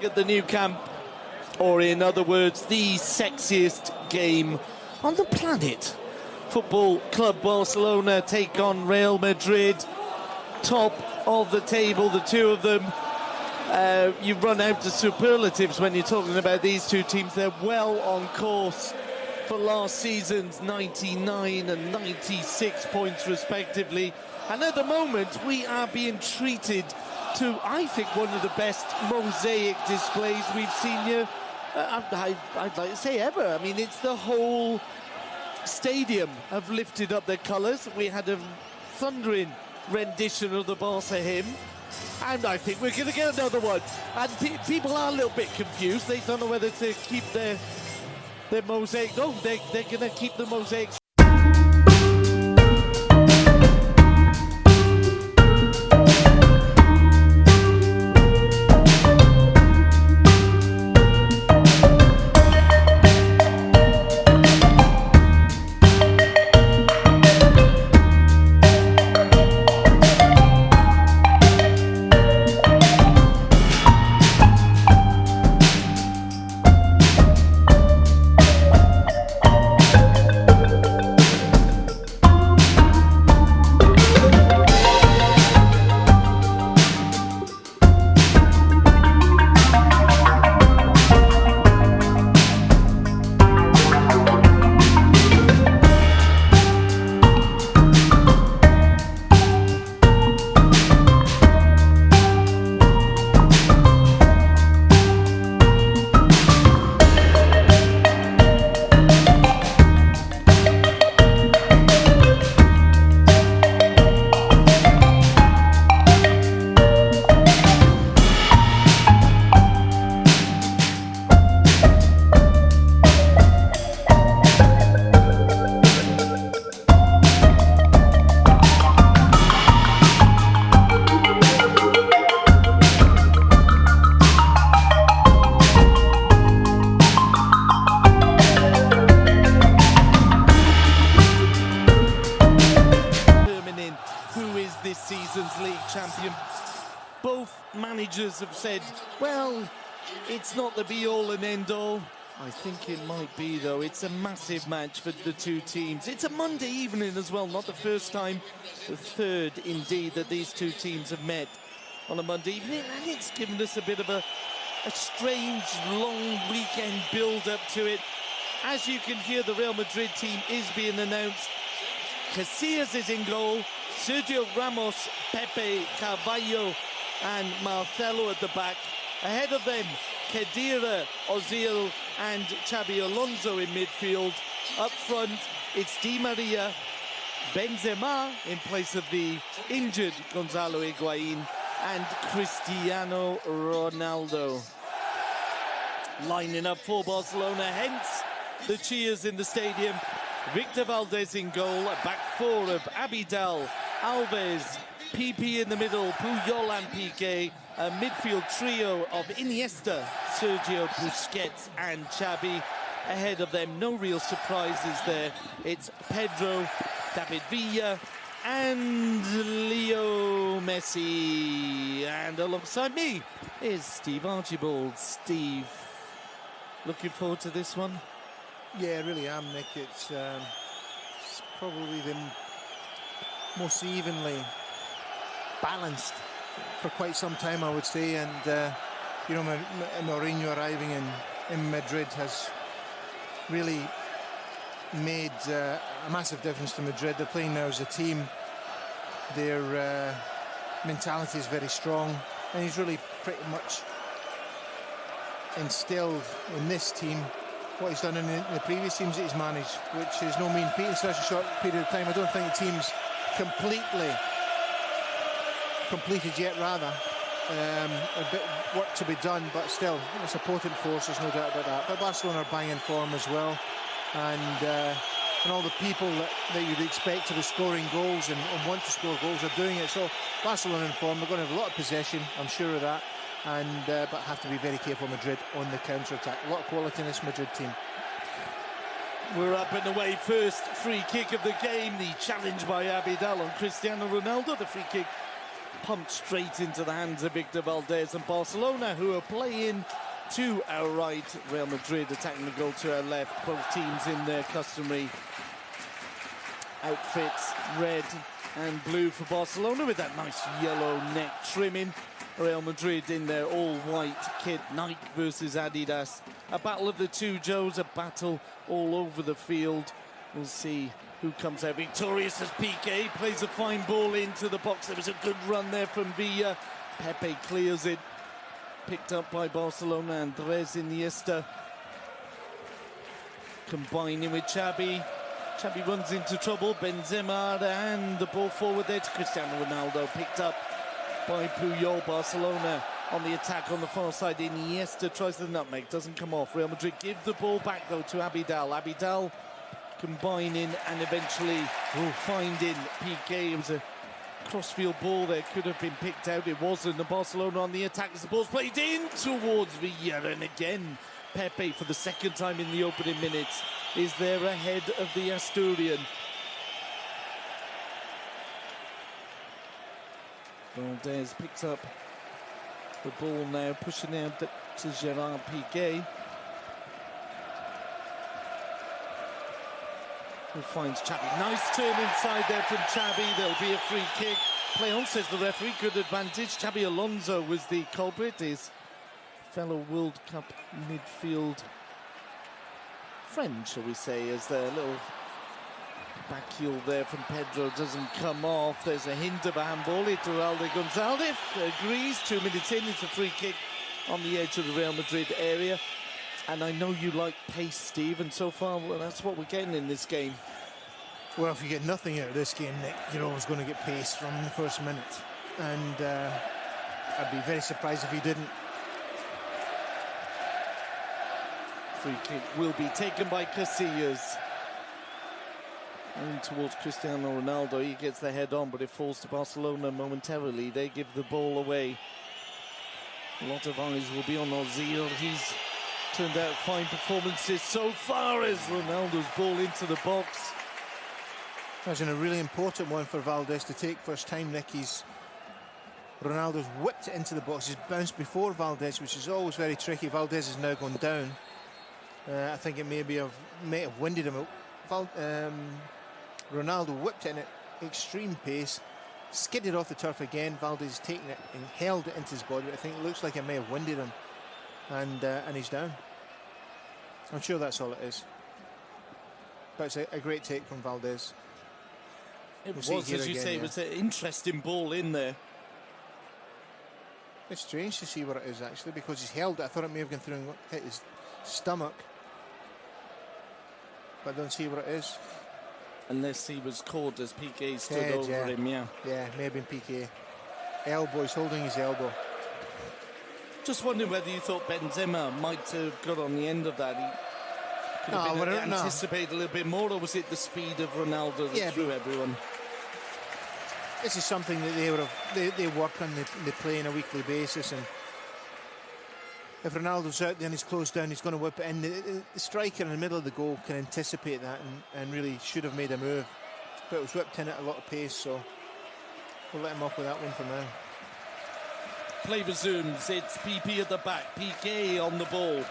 At the new camp, or in other words, the sexiest game on the planet. Football Club Barcelona take on Real Madrid, top of the table, the two of them. You run out of superlatives when you're talking about these two teams. They're well on course for last season's 99 and 96 points respectively. And at the moment, we are being treated to, I think, one of the best mosaic displays we've seen here, I'd like to say ever. I mean, it's the whole stadium have lifted up their colours. We had a thundering rendition of the Barca hymn, and I think we're going to get another one. And people are a little bit confused. They don't know whether to keep their mosaic. No, they're going to keep the mosaic. This season's league champions. Both managers have said, well, it's not the be-all and end-all. I think it might be, though. It's a massive match for the two teams. It's a Monday evening as well, not the first time, the third, indeed, that these two teams have met on a Monday evening, and it's given us a bit of a strange, long weekend build-up to it. As you can hear, the Real Madrid team is being announced. Casillas is in goal. Sergio Ramos, Pepe, Carvalho and Marcelo at the back. Ahead of them, Khedira, Ozil and Xabi Alonso in midfield. Up front, it's Di Maria, Benzema in place of the injured Gonzalo Higuain, and Cristiano Ronaldo. Lining up for Barcelona, hence the cheers in the stadium. Victor Valdez in goal, a back four of Abidal, Alves, PP in the middle, Puyol and Piqué, a midfield trio of Iniesta, Sergio Busquets and Xabi. Ahead of them, no real surprises there. It's Pedro, David Villa and Leo Messi. And alongside me is Steve Archibald. Steve, looking forward to this one? Yeah, I really am, Nick. It's probably the most evenly balanced for quite some time, I would say. And you know, Mourinho arriving in Madrid has really made a massive difference to Madrid. They're playing now as a team. Their mentality is very strong, and he's really pretty much instilled in this team what he's done in the previous teams that he's managed, which is no mean feat in such a short period of time. I don't think the team's completed yet, rather. A bit of work to be done, but still, it's a potent force, there's no doubt about that. But Barcelona are banging form as well, and all the people that you'd expect to be scoring goals and want to score goals are doing it. So Barcelona in form, they're going to have a lot of possession, I'm sure of that. And but have to be very careful, Madrid, on the counter-attack. A lot of quality in this Madrid team. We're up and away. First free kick of the game. The challenge by Abidal on Cristiano Ronaldo. The free kick pumped straight into the hands of Victor Valdés, and Barcelona, who are playing to our right, Real Madrid attacking the goal to our left. Both teams in their customary outfits, red and blue for Barcelona, with that nice yellow neck trimming. Real Madrid in their all-white kit, Nike versus Adidas. A battle of the two Joes, a battle all over the field. We'll see who comes out victorious as Piqué plays a fine ball into the box. There was a good run there from Villa. Pepe clears it. Picked up by Barcelona. Andres Iniesta combining with Xavi. Xavi runs into trouble. Benzema and the ball forward there to Cristiano Ronaldo. Picked up by Puyol. Barcelona on the attack on the far side. Iniesta tries the nutmeg, doesn't come off. Real Madrid give the ball back though to Abidal. Abidal combining and eventually finding Piqué. It was a crossfield ball there, could have been picked out. It wasn't. The Barcelona on the attack as the ball's played in towards Villa, and again Pepe, for the second time in the opening minutes, is there ahead of the Asturian. Valdés picks up the ball now, pushing out to Gerard Piqué, who finds Xavi. Nice turn inside there from Xavi. There'll be a free kick. Play on, says the referee. Good advantage. Xabi Alonso was the culprit, his fellow World Cup midfield friend, shall we say, as their little back heel there from Pedro doesn't come off. There's a hint of a handball. Iturralde Gonzalez agrees. 2 minutes in, it's a free kick on the edge of the Real Madrid area. And I know you like pace, Steve, and so far, well, that's what we're getting in this game. Well, if you get nothing out of this game, Nick, you're always going to get pace from the first minute. And I'd be very surprised if you didn't. Free kick will be taken by Casillas. In towards Cristiano Ronaldo. He gets the head on, but it falls to Barcelona momentarily. They give the ball away. A lot of eyes will be on Ozil. He's turned out fine performances so far as Ronaldo's ball into the box. That's a really important one for Valdés to take. First time, Nick, Ronaldo's whipped it into the box. He's bounced before Valdés, which is always very tricky. Valdés has now gone down. I think it may have winded him. Ronaldo whipped it in at extreme pace, skidded off the turf again. Valdés taken it and held it into his body. I think it looks like it may have winded him, and he's down. I'm sure that's all it is. But it's a great take from Valdés. It was, as you say, it was an interesting ball in there. It's strange to see what it is, actually, because he's held it. I thought it may have gone through and hit his stomach, but I don't see what it is. Unless he was caught as Piqué stood over him, yeah. Yeah, may have been Piqué. Elbow, he's holding his elbow. Just wondering whether you thought Benzema might have got on the end of that. He could have anticipated a little bit more, or was it the speed of Ronaldo that threw everyone? This is something that they work on, they play on a weekly basis, and if Ronaldo's out there and he's closed down, he's going to whip it in. The striker in the middle of the goal can anticipate that and really should have made a move. But it was whipped in at a lot of pace, so we'll let him off with that one for now. Play resumes. It's PP at the back. Piqué on the ball.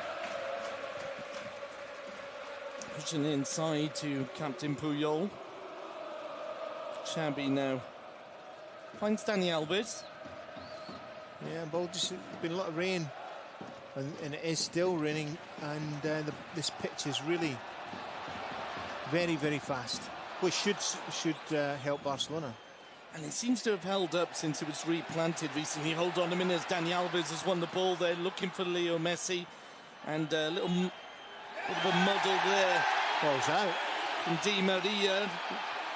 Pushing inside to Captain Puyol. Xavi now finds Dani Alves. Yeah, ball just been a lot of rain. And it is still raining, and this pitch is really very, very fast, which should help Barcelona. And it seems to have held up since it was replanted recently. Hold on a minute, as Dani Alves has won the ball there, looking for Leo Messi, and a little bit of a muddle there. Ball's out. From Di Maria.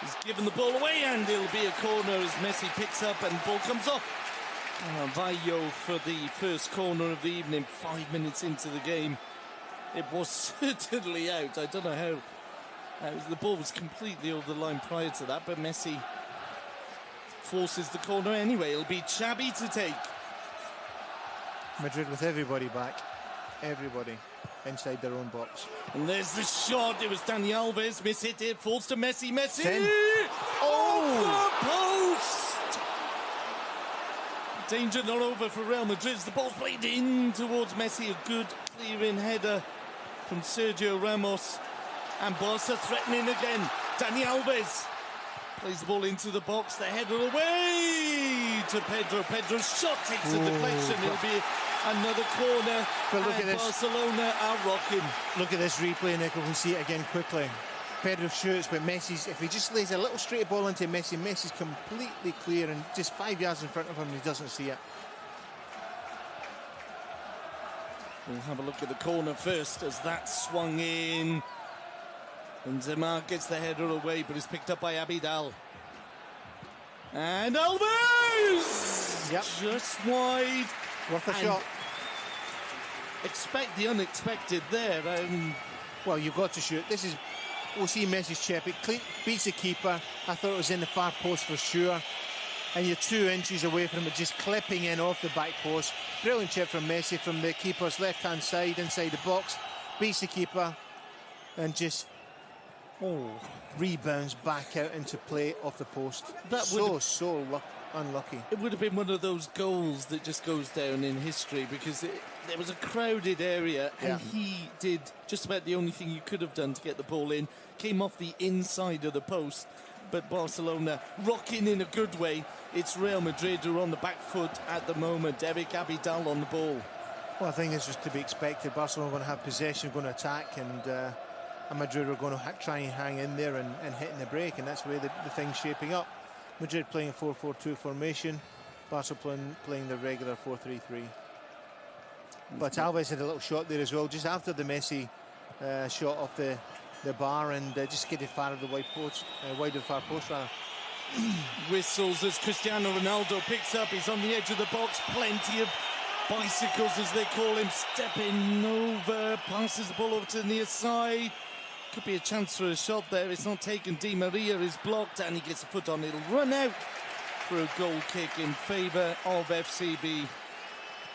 He's given the ball away, and it'll be a corner as Messi picks up and ball comes off. Vallo for the first corner of the evening, 5 minutes into the game. It was certainly out. I don't know how. The ball was completely over the line prior to that, but Messi forces the corner anyway. It'll be Xavi to take. Madrid with everybody back. Everybody inside their own box. And there's the shot. It was Dani Alves. Miss-hit it. Falls to Messi. Messi! 10. Oh! The post! Danger not over for Real Madrid. The ball's played in towards Messi. A good clearing header from Sergio Ramos. And Barca threatening again. Dani Alves plays the ball into the box. The header away to Pedro. Pedro's shot takes a deflection. It'll be another corner. But look at this. Barcelona are rocking. Look at this replay, Nick. We can see it again quickly. Pedro shoots, but Messi's, if he just lays a little straight ball into Messi, Messi's completely clear and just 5 yards in front of him and he doesn't see it. We'll have a look at the corner first as that swung in. And Zemar gets the header away, but is picked up by Abidal. And Alves! Yep. Just wide. Worth a shot. Expect the unexpected there. Well, you've got to shoot. This is... We'll see Messi's chip. It beats the keeper. I thought it was in the far post for sure. And you're 2 inches away from it, just clipping in off the back post. Brilliant chip from Messi from the keeper's left-hand side, inside the box. Beats the keeper and just rebounds back out into play off the post. That so unlucky. It would have been one of those goals that just goes down in history because there was a crowded area and he did just about the only thing you could have done to get the ball in. Came off the inside of the post, but Barcelona rocking in a good way. It's Real Madrid who are on the back foot at the moment. Eric Abidal on the ball. Well, I think this was to be expected. Barcelona are going to have possession, going to attack, and Madrid are going to try and hang in there and hitting the break, and that's the way the thing's shaping up. Madrid playing a 4-4-2 formation, Barca playing the regular 4-3-3. But Alves had a little shot there as well, just after the Messi shot off the bar, and just skidded far of the wide of the far post rather. Whistles as Cristiano Ronaldo picks up. He's on the edge of the box. Plenty of bicycles, as they call him, stepping over. Passes the ball over to the near side. Could be a chance for a shot there. It's not taken. Di Maria is blocked and he gets a foot on. It'll run out for a goal kick in favour of FCB.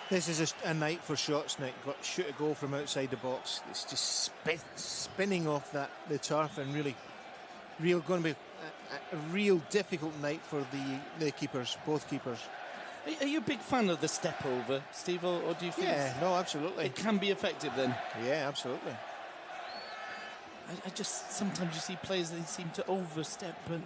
This is a night for shots, Nick. Got to shoot a goal from outside the box. It's just spinning off the turf, and going to be a real difficult night for the keepers, both keepers. Are you a big fan of the step over, Steve, or do you think? Yeah, no, absolutely. It can be effective then. Yeah, absolutely. I just sometimes you see players they seem to overstep, but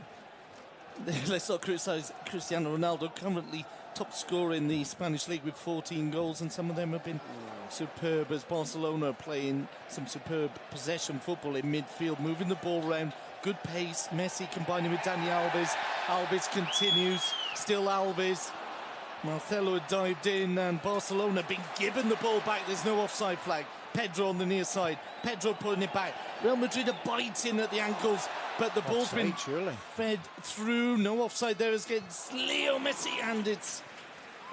let's not criticise Cristiano Ronaldo, currently top scorer in the Spanish league with 14 goals, and some of them have been superb, as Barcelona are playing some superb possession football in midfield, moving the ball around, good pace. Messi combining with Dani Alves. Alves continues, still Alves. Marcelo had dived in and Barcelona been given the ball back. There's no offside flag. Pedro on the near side. Pedro putting it back. Real Madrid are biting at the ankles, but the ball's been fed through. No offside there against Leo Messi, and it's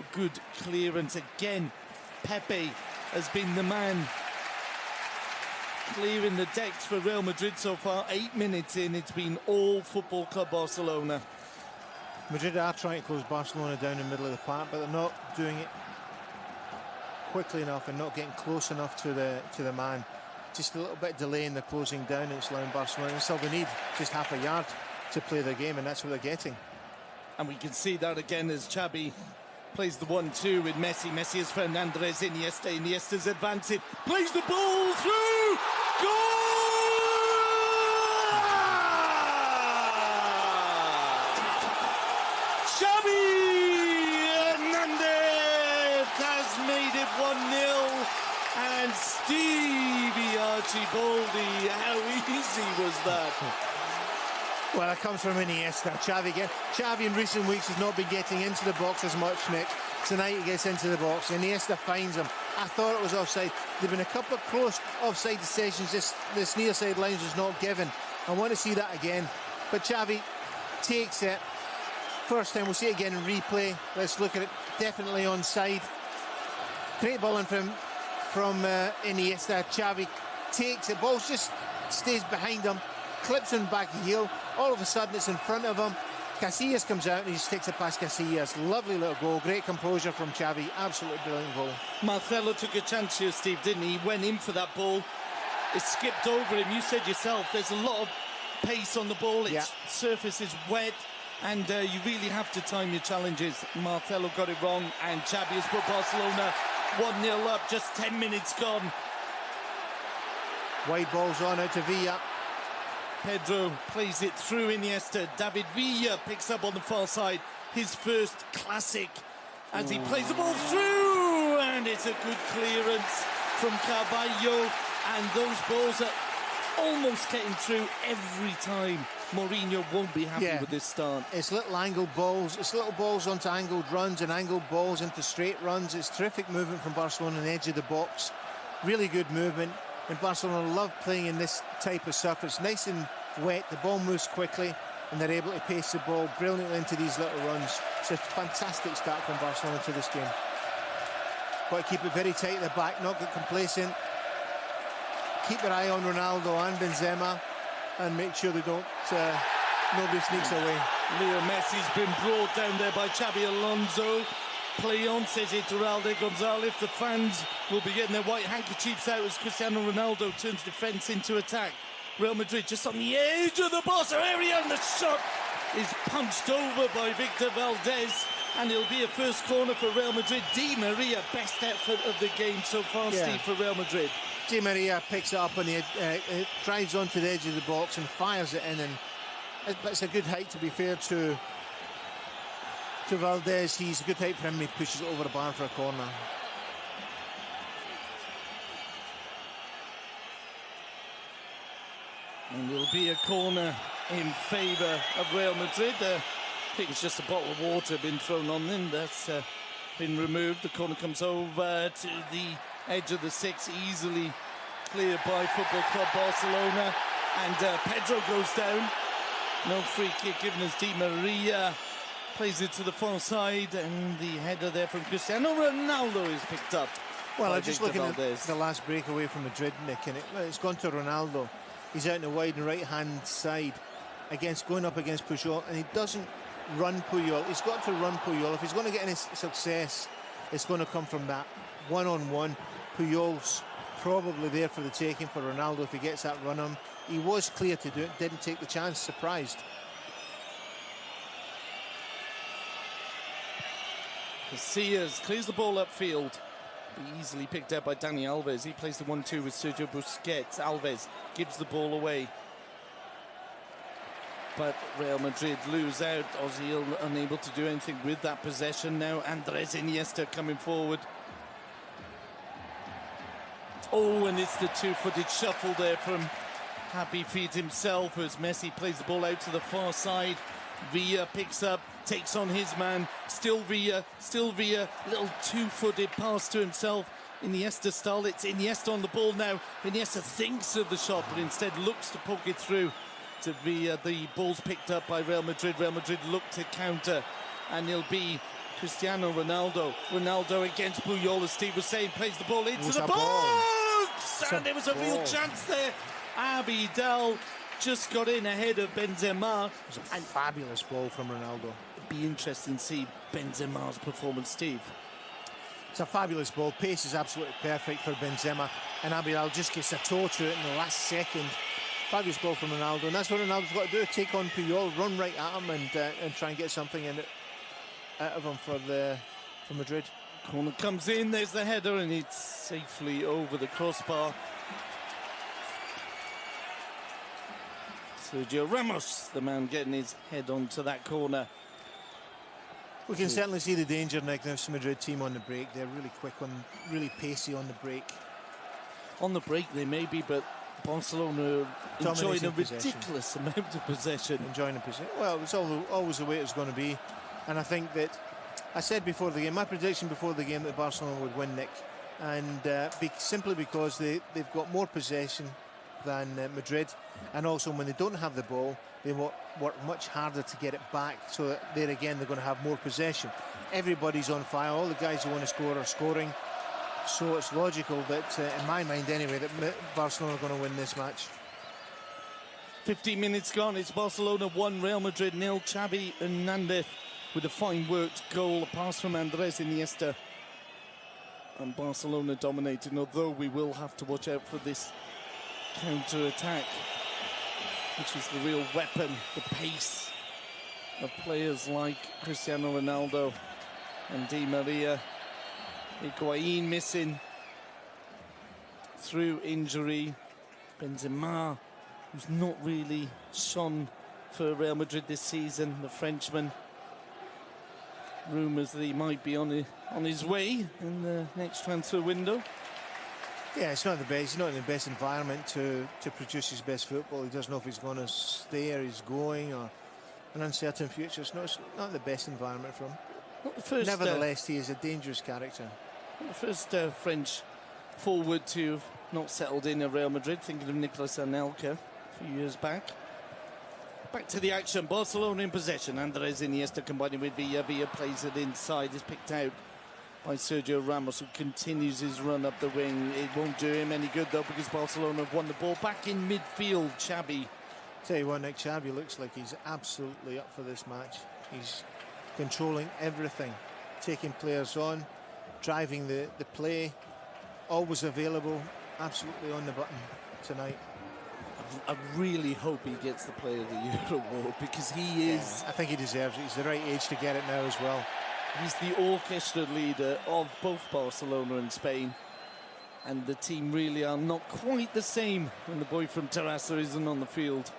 a good clearance again. Pepe has been the man clearing the decks for Real Madrid so far. 8 minutes in, it's been all Football Club Barcelona. Madrid are trying to close Barcelona down in the middle of the park, but they're not doing it quickly enough and not getting close enough to the man. Just a little bit delay in the closing down. It's allowing Barcelona, and still they need just half a yard to play their game, and that's what they're getting. And we can see that again as Xavi plays the 1-2 with Messi. Messi is Fernandez, Iniesta. Iniesta's advancing, plays the ball through, goal! Made it 1-0, and Stevie Archibaldi, how easy was that? Well, it comes from Iniesta. Xavi in recent weeks has not been getting into the box as much, Nick. Tonight he gets into the box. Iniesta finds him. I thought it was offside. There've been a couple of close offside decisions. This near side line was not given. I want to see that again. But Xavi takes it. First time, we'll see it again in replay. Let's look at it. Definitely onside. Great ball in from Iniesta. Xavi takes it. Ball just stays behind him, clips him back the heel. All of a sudden, it's in front of him. Casillas comes out and he just takes it past Casillas. Lovely little goal. Great composure from Xavi. Absolutely brilliant goal. Marcelo took a chance here, Steve, didn't he? He went in for that ball. It skipped over him. You said yourself, there's a lot of pace on the ball. Its surface is wet. And you really have to time your challenges. Marcelo got it wrong, and Xavi has put Barcelona 1-0 up, just 10 minutes gone. Wide ball's on out to Villa. Pedro plays it through Iniesta. David Villa picks up on the far side, his first classic, as he plays the ball through, and it's a good clearance from Carvalho, and those balls are almost getting through every time. Mourinho won't be happy with this start. It's little angled balls. It's little balls onto angled runs and angled balls into straight runs. It's terrific movement from Barcelona on the edge of the box. Really good movement. And Barcelona love playing in this type of surface. Nice and wet. The ball moves quickly, and they're able to pace the ball brilliantly into these little runs. It's a fantastic start from Barcelona to this game. Got to keep it very tight at the back, not get complacent. Keep your eye on Ronaldo and Benzema, and make sure they don't nobody sneaks away. Leo Messi's been brought down there by Xabi Alonso. Play on, says Iturralde Gonzalez. The fans will be getting their white handkerchiefs out as Cristiano Ronaldo turns defence into attack. Real Madrid just on the edge of the Barca area, and the shot is punched over by Victor Valdez, and it'll be a first corner for Real Madrid. Di Maria, best effort of the game so far, Steve, for Real Madrid. Di Maria picks it up on the drives onto the edge of the box and fires it in, and it's a good height, to be fair to Valdez. He's a good height for him. He pushes it over the bar for a corner. And it'll be a corner in favour of Real Madrid. I think it's just a bottle of water been thrown on them. That's been removed. The corner comes over to the edge of the six, easily cleared by Football Club Barcelona. And Pedro goes down. No free kick given as Di Maria plays it to the far side, and the header there from Cristiano Ronaldo is picked up. Well, I'm just looking at the last breakaway from Madrid, Nick, and it's gone to Ronaldo. He's out in the wide and right-hand side going up against Puyol, and he doesn't run Puyol. He's got to run Puyol. If he's going to get any success, it's going to come from that one-on-one. Puyol's probably there for the taking for Ronaldo if he gets that run on. He was clear to do it, didn't take the chance, surprised. Casillas clears the ball upfield. Easily picked out by Dani Alves. He plays the 1-2 with Sergio Busquets. Alves gives the ball away, but Real Madrid lose out. Ozil unable to do anything with that possession now. Andres Iniesta coming forward. Oh, and it's the two-footed shuffle there from Happy Feet himself as Messi plays the ball out to the far side. Villa picks up, takes on his man. Still Villa. Little two-footed pass to himself. Iniesta style. It's Iniesta on the ball now. Iniesta thinks of the shot, but instead looks to poke it through to Villa. The ball's picked up by Real Madrid. Real Madrid look to counter, and it'll be Cristiano Ronaldo. Ronaldo against Puyol, as Steve was saying, plays the ball into the box, and there was a real chance there. Abidal just got in ahead of Benzema. It was a fabulous ball from Ronaldo. It'd be interesting to see Benzema's performance, Steve. It's a fabulous ball. Pace is absolutely perfect for Benzema, and Abidal just gets a toe to it in the last second. Fabulous ball from Ronaldo, and that's what Ronaldo's got to do: take on Puyol, run right at him, and try and get something in it out of him for Madrid. Corner comes in. There's the header, and it's safely over the crossbar. Sergio Ramos, the man getting his head onto that corner. We can certainly see the danger, Nick, this Madrid team on the break. They're really quick, really pacey on the break. On the break they may be, but Barcelona enjoying a ridiculous amount of possession. Enjoying the possession. Well, it's always the way it's going to be. And I think that, I said before the game, my prediction before the game that Barcelona would win, Nick. And simply because they've got more possession than Madrid, and also when they don't have the ball, they work much harder to get it back, so that they're going to have more possession. Everybody's on fire. All the guys who want to score are scoring, so it's logical that, in my mind anyway, that Barcelona are going to win this match. 15 minutes gone. It's Barcelona 1, Real Madrid 0. Xavi Hernandez with a fine worked goal, a pass from Andres Iniesta, and Barcelona dominating, although we will have to watch out for this counter-attack, which is the real weapon, the pace. of players like Cristiano Ronaldo and Di Maria. Higuain missing through injury. Benzema, who's not really shone for Real Madrid this season, the Frenchman. Rumours that he might be on his way in the next transfer window. Yeah, it's not the best. He's not in the best environment to produce his best football. He doesn't know if he's going to stay or he's going, or an uncertain future. It's not the best environment for him. Not the first, nevertheless, he is a dangerous character. Not the first French forward to have not settled in at Real Madrid. Thinking of Nicolas Anelka a few years back. Back to the action. Barcelona in possession. Andres Iniesta combining with Villa. Villa plays it inside. Is picked out by Sergio Ramos, who continues his run up the wing. It won't do him any good, though, because Barcelona have won the ball. Back in midfield, Xavi. Tell you what, Nick, Xavi looks like he's absolutely up for this match. He's controlling everything, taking players on, driving the play, always available, absolutely on the button tonight. I really hope he gets the Player of the Year award, because he is... I think he deserves it. He's the right age to get it now as well. He's the orchestra leader of both Barcelona and Spain. And the team really are not quite the same when the boy from Terrassa isn't on the field.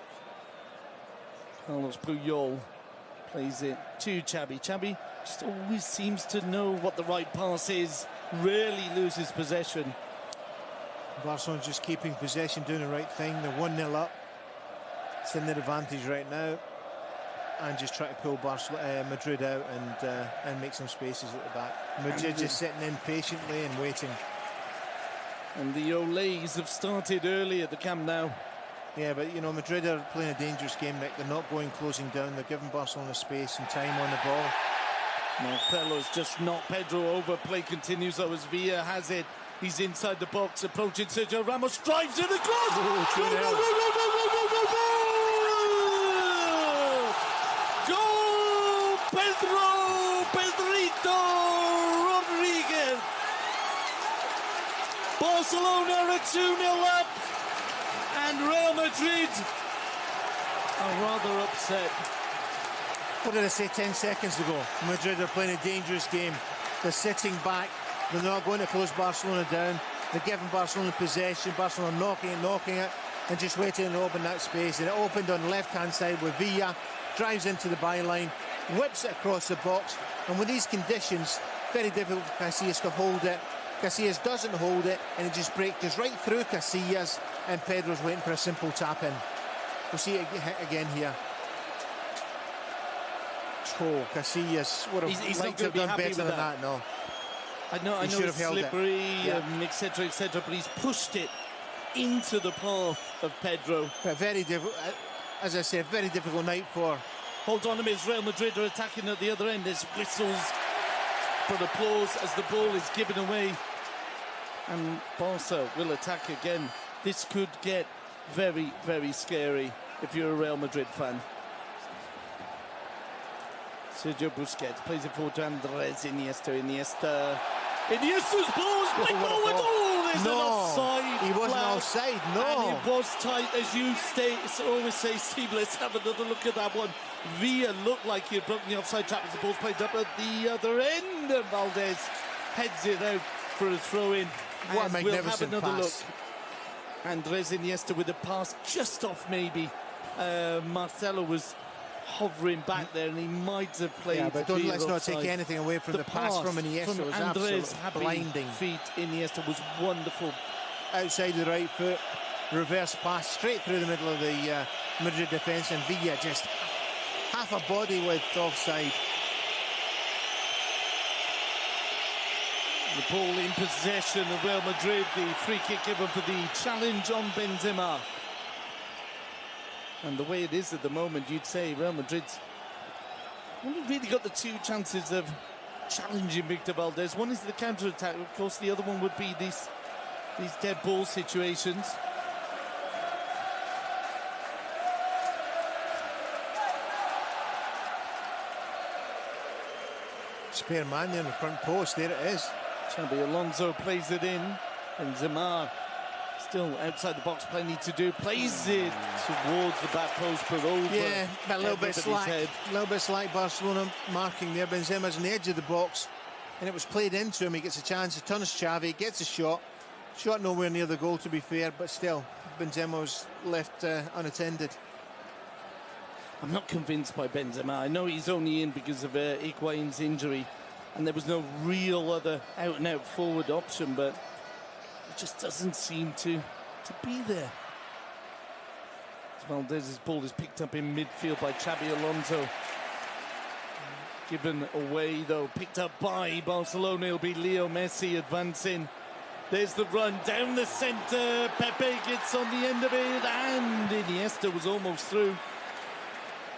Carlos Puyol plays it to Xavi. Xavi just always seems to know what the right pass is, rarely loses possession. Barcelona just keeping possession, doing the right thing. They're 1-0 up. It's in their advantage right now. And just try to pull Madrid out and make some spaces at the back. Madrid just sitting in patiently and waiting. And the Olays have started early at the Camp Nou. Yeah, but you know, Madrid are playing a dangerous game, Nick. They're not closing down. They're giving Barcelona space and time on the ball. Marcelo's just knocked Pedro over. Play continues though as Villa has it. He's inside the box, approaching Sergio Ramos, drives in the cross! Goal! Pedrito Rodriguez! Barcelona are 2-0 up, and Real Madrid are rather upset. What did I say 10 seconds ago? Madrid are playing a dangerous game. They're sitting back. They're not going to close Barcelona down. They're giving Barcelona possession. Barcelona knocking it, and just waiting to open that space. And it opened on the left-hand side with Villa. Drives into the byline, whips it across the box. And with these conditions, very difficult for Casillas to hold it. Casillas doesn't hold it, and it just breaks right through Casillas. And Pedro's waiting for a simple tap-in. We'll see it again here. Oh, Casillas would have liked to have done better than that. No. I know it's slippery, etc., but he's pushed it into the path of Pedro. But very difficult, as I said, very difficult night for... Hold on a minute, Real Madrid are attacking at the other end. There's whistles for applause as the ball is given away. And Barca will attack again. This could get very, very scary if you're a Real Madrid fan. Sergio Busquets plays it forward to Andres Iniesta. Iniesta's balls play forward. Oh, there's an offside. He wasn't offside, no. And it was tight, as you always say, Steve. Let's have another look at that one. Villa looked like he had broken the offside trap as the ball's played up at the other end. And Valdez heads it out for a throw-in. What a magnificent we'll have another pass. Look. Andres Iniesta with a pass just off maybe. Marcelo was hovering back there, and he might have played. Yeah, but let's not take anything away from the pass from Iniesta. From was Andres' blinding. Feet. Iniesta was wonderful. Outside the right foot, reverse pass straight through the middle of the Madrid defence, and Villa just half a body width offside. The ball in possession of Real Madrid. The free kick given for the challenge on Benzema. And the way it is at the moment, you'd say Real Madrid's only really got the two chances of challenging Victor Valdez. One is the counter-attack, of course. The other one would be these dead ball situations. Spare man there in the front post. There it is. Xabi Alonso plays it in. And Benzema Still outside the box, plenty to do. Plays it towards the back post, but over. Yeah, a little bit slack. Head. A little bit slack Barcelona marking there. Benzema's on the edge of the box, and it was played into him. He gets a chance to turn his Xavi, gets a shot. Shot nowhere near the goal, to be fair, but still, Benzema was left unattended. I'm not convinced by Benzema. I know he's only in because of Higuain's injury, and there was no real other out-and-out forward option, but it just doesn't seem to be there. Valdez's ball is picked up in midfield by Xabi Alonso. Given away, though, picked up by Barcelona. It'll be Leo Messi advancing. There's the run down the centre. Pepe gets on the end of it, and Iniesta was almost through.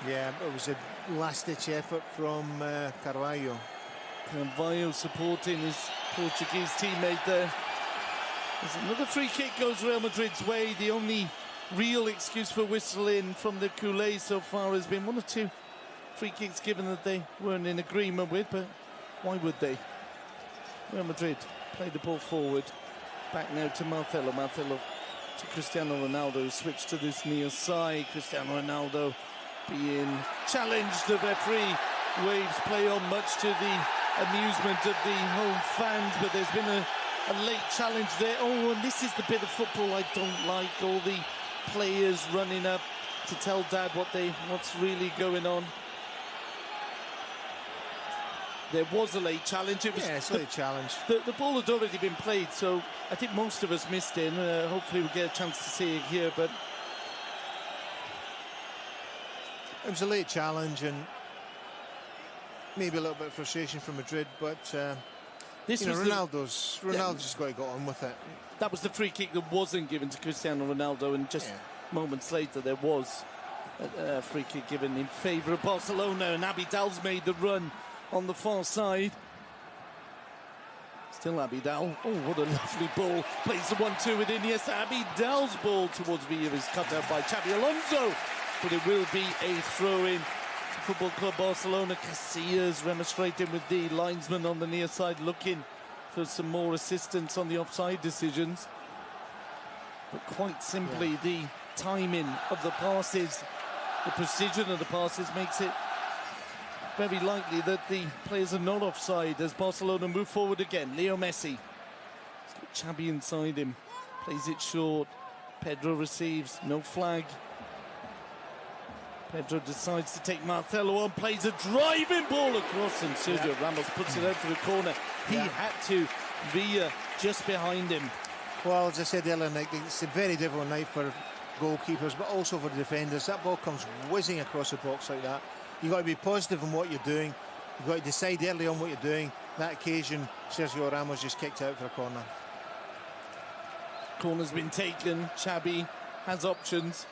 Yeah, it was a last-ditch effort from Carvalho. Carvalho supporting his Portuguese teammate there. There's another free kick goes Real Madrid's way. The only real excuse for whistling from the Culés so far has been one or two free kicks given that they weren't in agreement with, but why would they? Real Madrid play the ball forward. Back now to Marcelo. Marcelo to Cristiano Ronaldo, switched to this near side. Cristiano Ronaldo being challenged. The referee waves play on, much to the amusement of the home fans, but there's been a late challenge there. Oh, and this is the bit of football I don't like. All the players running up to tell Dad what's really going on. There was a late challenge. It was, yeah, it's a late challenge. The ball had already been played, so I think most of us missed it. Hopefully we'll get a chance to see it here, but it was a late challenge, and maybe a little bit of frustration from Madrid, but this was Ronaldo's just got to go on with it. That was the free kick that wasn't given to Cristiano Ronaldo, and just moments later there was a free kick given in favour of Barcelona, and Abidal's made the run on the far side. Still Abidal. Oh, what a lovely ball. Plays the 1-2 with Iniesta. Abidal's ball towards Villa is cut out by Xabi Alonso, but it will be a throw-in to Football Club Barcelona. Casillas remonstrating with the linesman on the near side, looking for some more assistance on the offside decisions. But quite simply, the timing of the passes, the precision of the passes makes it very likely that the players are not offside as Barcelona move forward again. Leo Messi. He's got Xabi inside him. Plays it short. Pedro receives. No flag. Pedro decides to take Marcelo on. Plays a driving ball across, and Sergio Ramos puts it out for the corner. He had to. Villa just behind him. Well, as I said earlier, Nick, it's a very difficult night for goalkeepers, but also for the defenders. That ball comes whizzing across the box like that. You've got to be positive in what you're doing. You've got to decide early on what you're doing. That occasion, Sergio Ramos just kicked out for a corner. Corner's been taken. Xabi has options.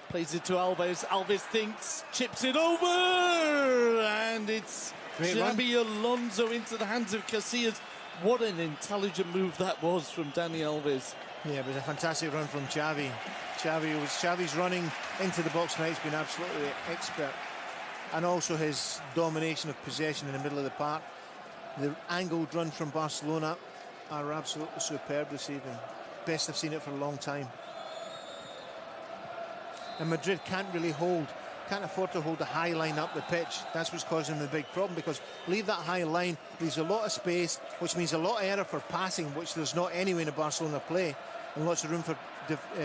Plays it to Alves. Alves thinks, chips it over, and it's Xabi Alonso into the hands of Casillas. What an intelligent move that was from Dani Alves. Yeah, it was a fantastic run from Xavi. Xavi's running into the box tonight. He's been absolutely expert. And also his domination of possession in the middle of the park. The angled run from Barcelona are absolutely superb this evening. Best I've seen it for a long time. And Madrid can't afford to hold a high line up the pitch. That's what's causing them the big problem, because leave that high line, leaves a lot of space, which means a lot of error for passing, which there's not anyway in a Barcelona play, and lots of room for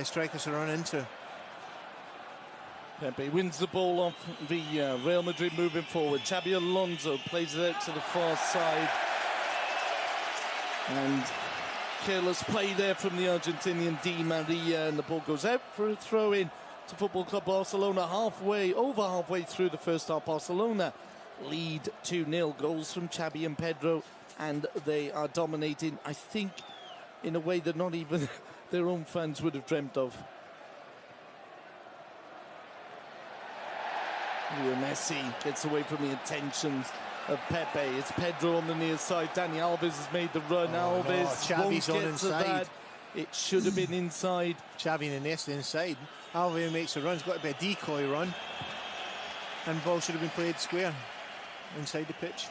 strikers to run into. Pepe wins the ball off the Real Madrid moving forward. Xabi Alonso plays it out to the far side. And careless play there from the Argentinian Di Maria, and the ball goes out for a throw-in to Football Club Barcelona. Over halfway through the first half, Barcelona lead 2-0. Goals from Xabi and Pedro, and they are dominating, I think, in a way that not even their own fans would have dreamt of. Leo Messi gets away from the intentions of Pepe. It's Pedro on the near side. Dani Alves has made the run. Alves won't get to that. It should have been inside. Xavi and Iniesta inside. Alves makes a run. It's got to be a decoy run. And ball should have been played square inside the pitch.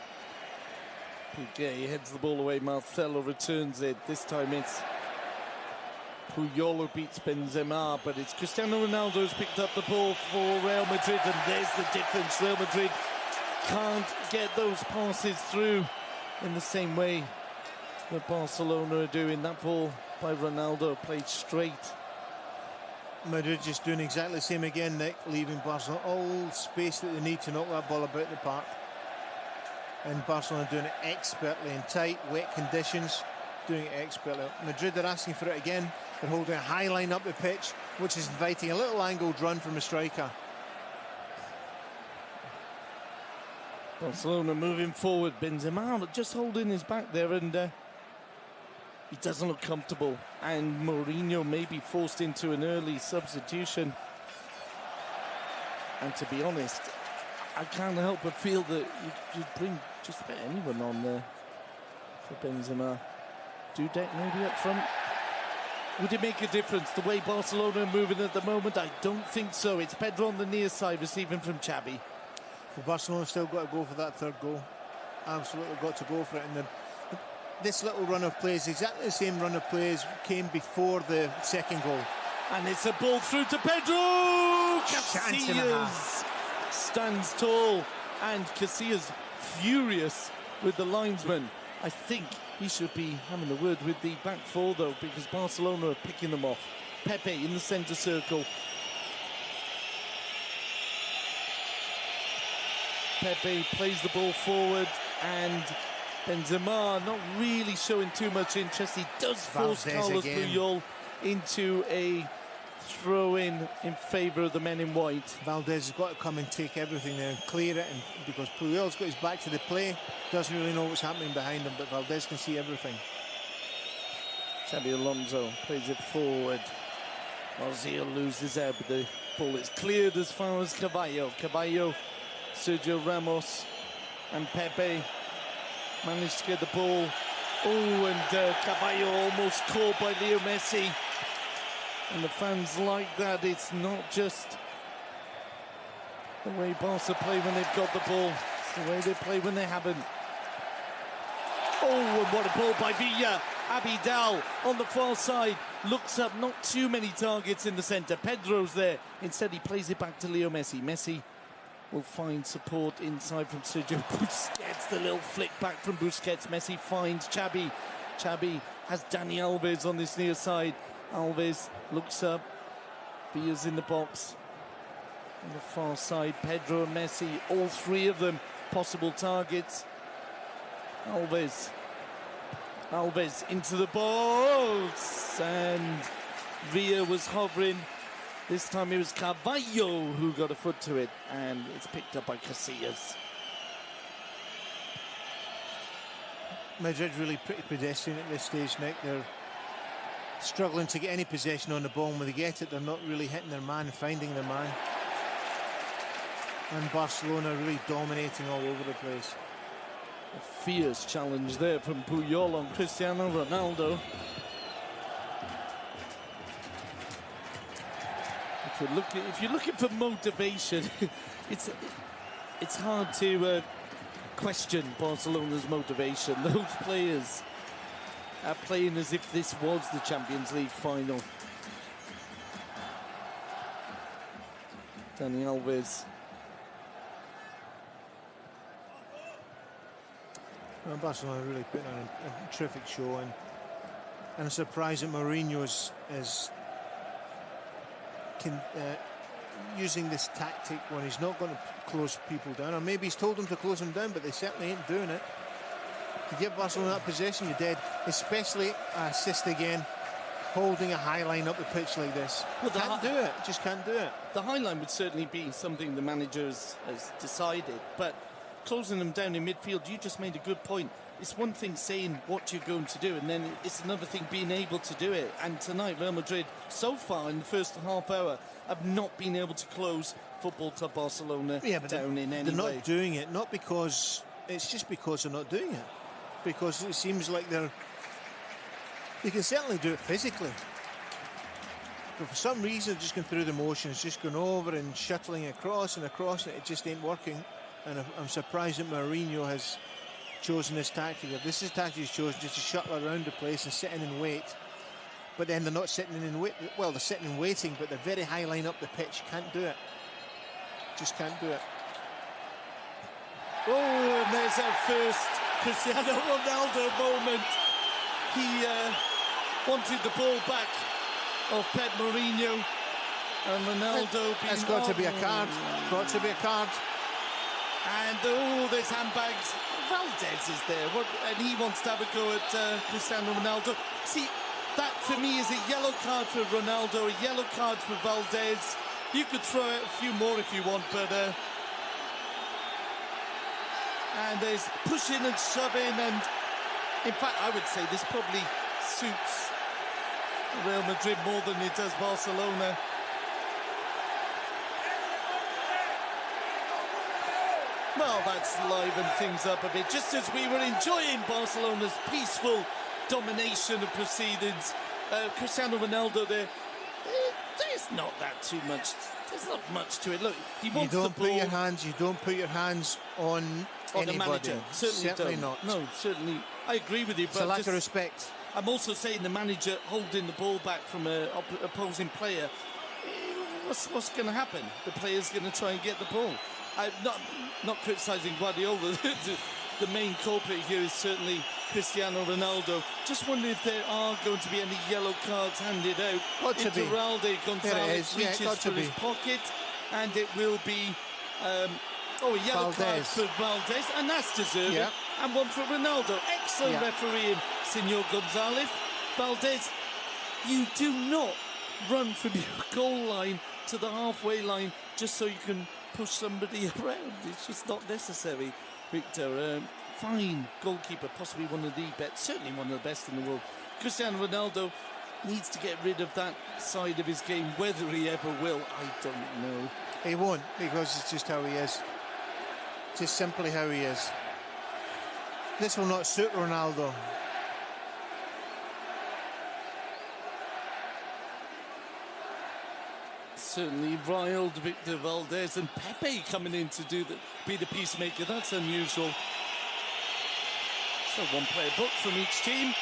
Piqué heads the ball away. Marcelo returns it. This time it's Puyol beats Benzema, but it's Cristiano Ronaldo who's picked up the ball for Real Madrid, and there's the difference. Real Madrid can't get those passes through in the same way that Barcelona are doing. That ball by Ronaldo played straight. Madrid just doing exactly the same again, Nick, leaving Barcelona all space that they need to knock that ball about the park. And Barcelona doing it expertly in tight, wet conditions, doing it expertly. Madrid are asking for it again. They're holding a high line up the pitch, which is inviting a little angled run from a striker. Barcelona moving forward. Benzema just holding his back there, and he doesn't look comfortable. And Mourinho may be forced into an early substitution. And to be honest, I can't help but feel that you'd bring just about anyone on there for Benzema. Dudek maybe up front. Would it make a difference the way Barcelona are moving at the moment? I don't think so. It's Pedro on the near side receiving from Xavi. Well, Barcelona still got to go for that third goal. Absolutely got to go for it. And this little run of plays, exactly the same run of plays, came before the second goal. And it's a ball through to Pedro! Casillas stands tall, and Casillas furious with the linesman. I think he should be having a word with the back four, though, because Barcelona are picking them off. Pepe in the centre circle. Pepe plays the ball forward, and Benzema not really showing too much interest. He does force Carlos Puyol into a throw-in favour of the men in white. Valdez has got to come and take everything there and clear it, and because Puyol's got his back to the play, doesn't really know what's happening behind him, but Valdez can see everything. Xabi Alonso plays it forward. Ozil loses out, but the ball is cleared as far as Caballo. Caballo, Sergio Ramos and Pepe managed to get the ball. Oh, and Caballo almost caught by Leo Messi. And the fans like that. It's not just the way Barca play when they've got the ball. It's the way they play when they haven't. Oh, and what a ball by Villa. Abidal on the far side. Looks up, not too many targets in the centre. Pedro's there. Instead, he plays it back to Leo Messi. Messi will find support inside from Sergio Busquets. The little flick back from Busquets. Messi finds Xabi. Xabi has Dani Alves on this near side. Alves looks up. Villa's in the box. On the far side, Pedro and Messi, all three of them possible targets. Alves into the box, and Villa was hovering. This time it was Carvalho who got a foot to it, and it's picked up by Casillas. Madrid really pretty pedestrian at this stage, Nick. They're struggling to get any possession on the ball, and when they get it, they're not really hitting their man, finding their man. And Barcelona really dominating all over the place. A fierce challenge there from Puyol on Cristiano Ronaldo. If you're looking for motivation, it's hard to question Barcelona's motivation. Those players are playing as if this was the Champions League final. Dani Alves. Well, Barcelona really putting on a terrific show, and I'm surprised that Mourinho is using this tactic when he's not going to close people down, or maybe he's told them to close them down, but they certainly ain't doing it. To give Barcelona that possession, you're dead, especially assist again, holding a high line up the pitch like this. Well, can't do it, just can't do it. The high line would certainly be something the manager has decided, but closing them down in midfield, you just made a good point. It's one thing saying what you're going to do, and then it's another thing being able to do it. And tonight, Real Madrid, so far in the first half hour, have not been able to close Football Club Barcelona down in any way. They're not doing it, not because, it's just because they're not doing it. Because it seems like they can certainly do it physically. But for some reason, just going through the motions, just going over and shuttling across and across, and it just ain't working. And I'm surprised that Mourinho has chosen this tactic. If this is the tactic he's chosen, just to shuttle around the place and sit in and wait, but then they're not sitting in wait. Well, they're sitting and waiting, but they're very high line up the pitch. Can't do it. Just can't do it. Oh, and there's our first Cristiano Ronaldo moment. He wanted the ball back of Pep Mourinho, and Ronaldo. That's got to be a card. Got to be a card. And oh, there's handbags. Valdez is there, and he wants to have a go at Cristiano Ronaldo. See, that for me is a yellow card for Ronaldo, a yellow card for Valdez. You could throw out a few more if you want, but and there's pushing and shoving, and in fact I would say this probably suits Real Madrid more than it does Barcelona. Well, that's livened things up a bit, just as we were enjoying Barcelona's peaceful domination of proceedings. Cristiano Ronaldo there, there's not that too much. There's not much to it. Look, he wants the ball. You don't put your hands on anybody. The manager. Certainly not. No, certainly. I agree with you. It's a lack of respect. I'm also saying the manager holding the ball back from an opposing player. What's going to happen? The player's going to try and get the ball. I'm not criticising Guardiola. The main culprit here is certainly Cristiano Ronaldo. Just wondering if there are going to be any yellow cards handed out. Iturralde Gonzalez reaches for his pocket, and it will be a yellow card for Valdez, and that's deserved. Yeah. And one for Ronaldo. Excellent refereeing, Senor Gonzalez. Valdez, you do not run from your goal line to the halfway line just so you can push somebody around. It's just not necessary, Victor. Fine goalkeeper, possibly one of the best, certainly one of the best in the world. Cristiano Ronaldo needs to get rid of that side of his game. Whether he ever will, I don't know. He won't, because it's just how he is. Just simply how he is. This will not suit Ronaldo. Certainly riled Victor Valdez, and Pepe coming in to be the peacemaker. That's unusual. So one player booked from each team.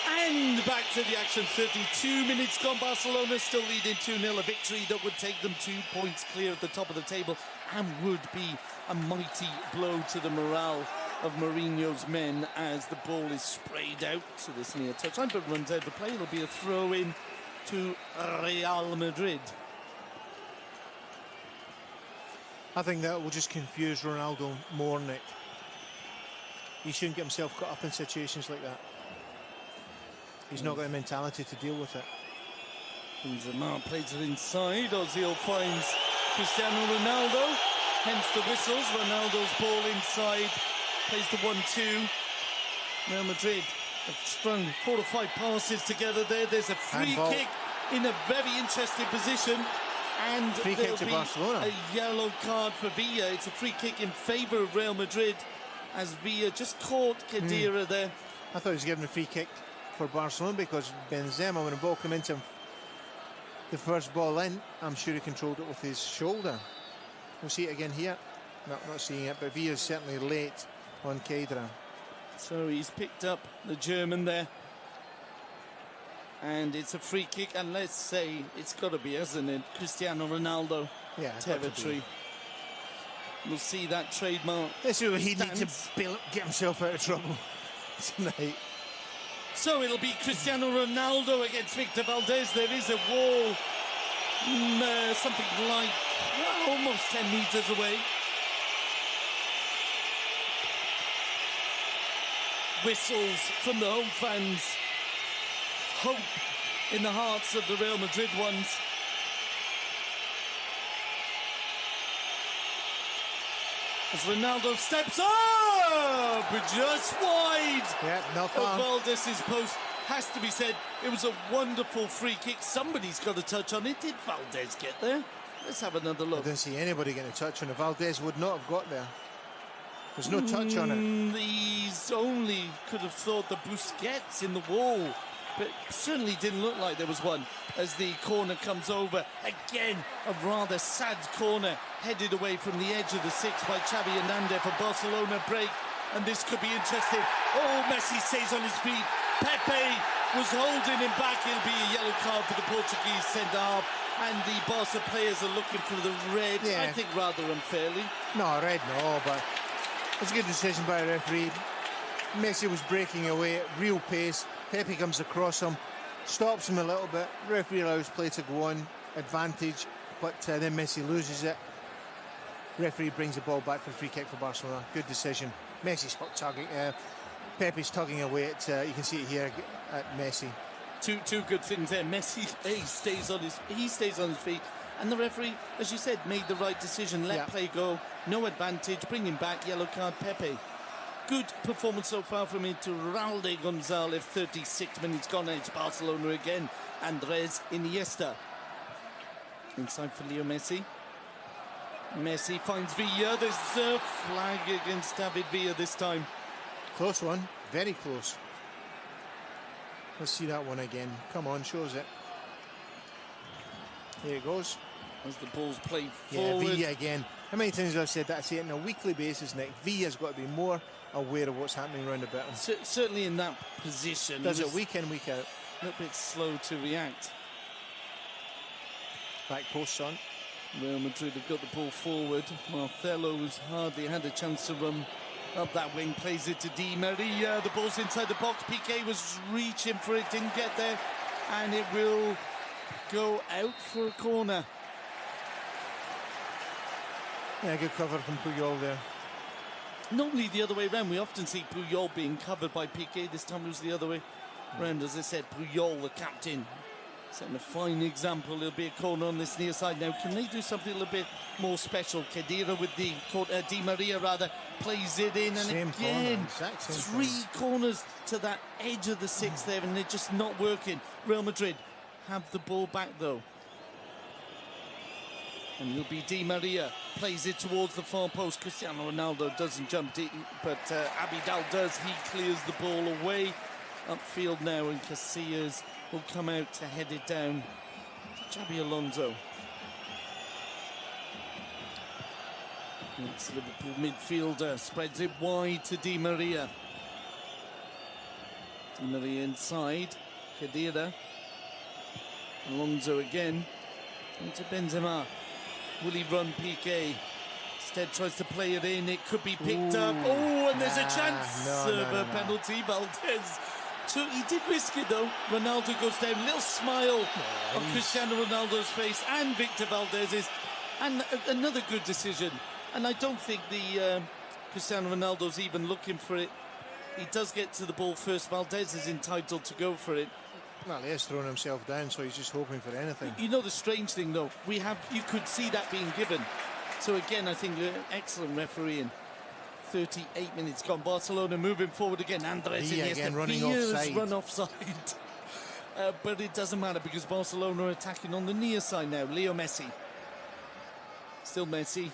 And back to the action. 32 minutes gone. Barcelona still leading 2-0. A victory that would take them 2 points clear at the top of the table and would be a mighty blow to the morale of Mourinho's men as the ball is sprayed out to this near touchline, but runs out of play. It'll be a throw-in to Real Madrid. I think that will just confuse Ronaldo more, Nick. He shouldn't get himself caught up in situations like that. He's not got the mentality to deal with it. Benzema plays it inside. Ozil finds Cristiano Ronaldo. Hence the whistles. Ronaldo's ball inside. Plays the 1-2. Real Madrid have strung 4 or 5 passes together there. There's a free kick in a very interesting position. And free kick to Barcelona. A yellow card for Villa. It's a free kick in favour of Real Madrid as Villa just caught Khedira there. I thought he was given a free kick for Barcelona because Benzema, when the ball came into him, the first ball in, I'm sure he controlled it with his shoulder. We'll see it again here. No, not seeing it, but Villa's certainly late on Khedira. So he's picked up the German there. And it's a free kick, and let's say it's got to be, hasn't it, Cristiano Ronaldo territory. We'll see that trademark. This is where he needs to get himself out of trouble tonight. So it'll be Cristiano Ronaldo against Victor Valdez. There is a wall, something like almost 10 metres away. Whistles from the home fans. Hope in the hearts of the Real Madrid ones. As Ronaldo steps up, just wide of Valdez's post. Has to be said, it was a wonderful free kick. Somebody's got a touch on it. Did Valdez get there? Let's have another look. I didn't see anybody getting a touch on it. Valdez would not have got there. There's no touch on it. He's only could have thought the Busquets in the wall. But certainly didn't look like there was one as the corner comes over. Again, a rather sad corner headed away from the edge of the 6 by Xavi Hernandez for Barcelona break. And this could be interesting. Oh, Messi stays on his feet. Pepe was holding him back. It'll be a yellow card for the Portuguese centre-half, and the Barca players are looking for the red, yeah. I think rather unfairly. No, red, no, but it's a good decision by the referee. Messi was breaking away at real pace. Pepe comes across him, stops him a little bit. Referee allows play to go on, advantage, but then Messi loses it. Referee brings the ball back for a free kick for Barcelona. Good decision. Messi's tugging. Pepe's tugging away at. You can see it here at Messi. Two good things there. Messi stays on his feet, and the referee, as you said, made the right decision. Let play go. No advantage. Bring him back. Yellow card. Pepe. Good performance so far from Iturralde Gonzalez. 36 minutes gone, and it's Barcelona again. Andres Iniesta. Inside for Leo Messi. Messi finds Villa. There's a flag against David Villa this time. Close one. Very close. Let's see that one again. Come on, shows it. Here it goes. As the ball's played forward. Yeah, Villa again. How many times have I said that? I say it on a weekly basis, Nick. Villa's got to be more aware of what's happening around about him. Certainly in that position. Does it week in, week out. A little bit slow to react. Back post on. Real Madrid have got the ball forward. Marcelo's hardly had a chance to run up that wing. Plays it to Di Maria. The ball's inside the box. Piqué was reaching for it, didn't get there, and it will go out for a corner. Yeah, good cover from Puyol there. Normally the other way around. We often see Puyol being covered by Piqué. This time it was the other way around. As I said, Puyol, the captain, setting a fine example. It'll be a corner on this near side now. Can they do something a little bit more special? Khedira with the Di Maria rather plays it in, and same again corner, three corners to that edge of the six there, and they're just not working. Real Madrid have the ball back though, and it'll be Di Maria plays it towards the far post. Cristiano Ronaldo doesn't jump deep, but Abidal does. He clears the ball away upfield now, and Casillas will come out to head it down. Xabi Alonso. It's Liverpool midfielder, spreads it wide to Di Maria. Di Maria inside, Khedira. Alonso again, into Benzema. Will he run Piqué? Instead tries to play it in, it could be picked up. Oh, and there's a chance of a penalty. Valdez. So he did risk it though. Ronaldo goes down, little smile on Cristiano Ronaldo's face and Victor Valdez's, and another good decision. And I don't think the Cristiano Ronaldo's even looking for it. He does get to the ball first. Valdez is entitled to go for it. Well, he has thrown himself down, so he's just hoping for anything. You know the strange thing though, you could see that being given. So again, I think excellent refereeing. 38 minutes gone. Barcelona moving forward again. Andres Iniesta again running offside. Run offside. But it doesn't matter because Barcelona are attacking on the near side now. Leo Messi. Still Messi.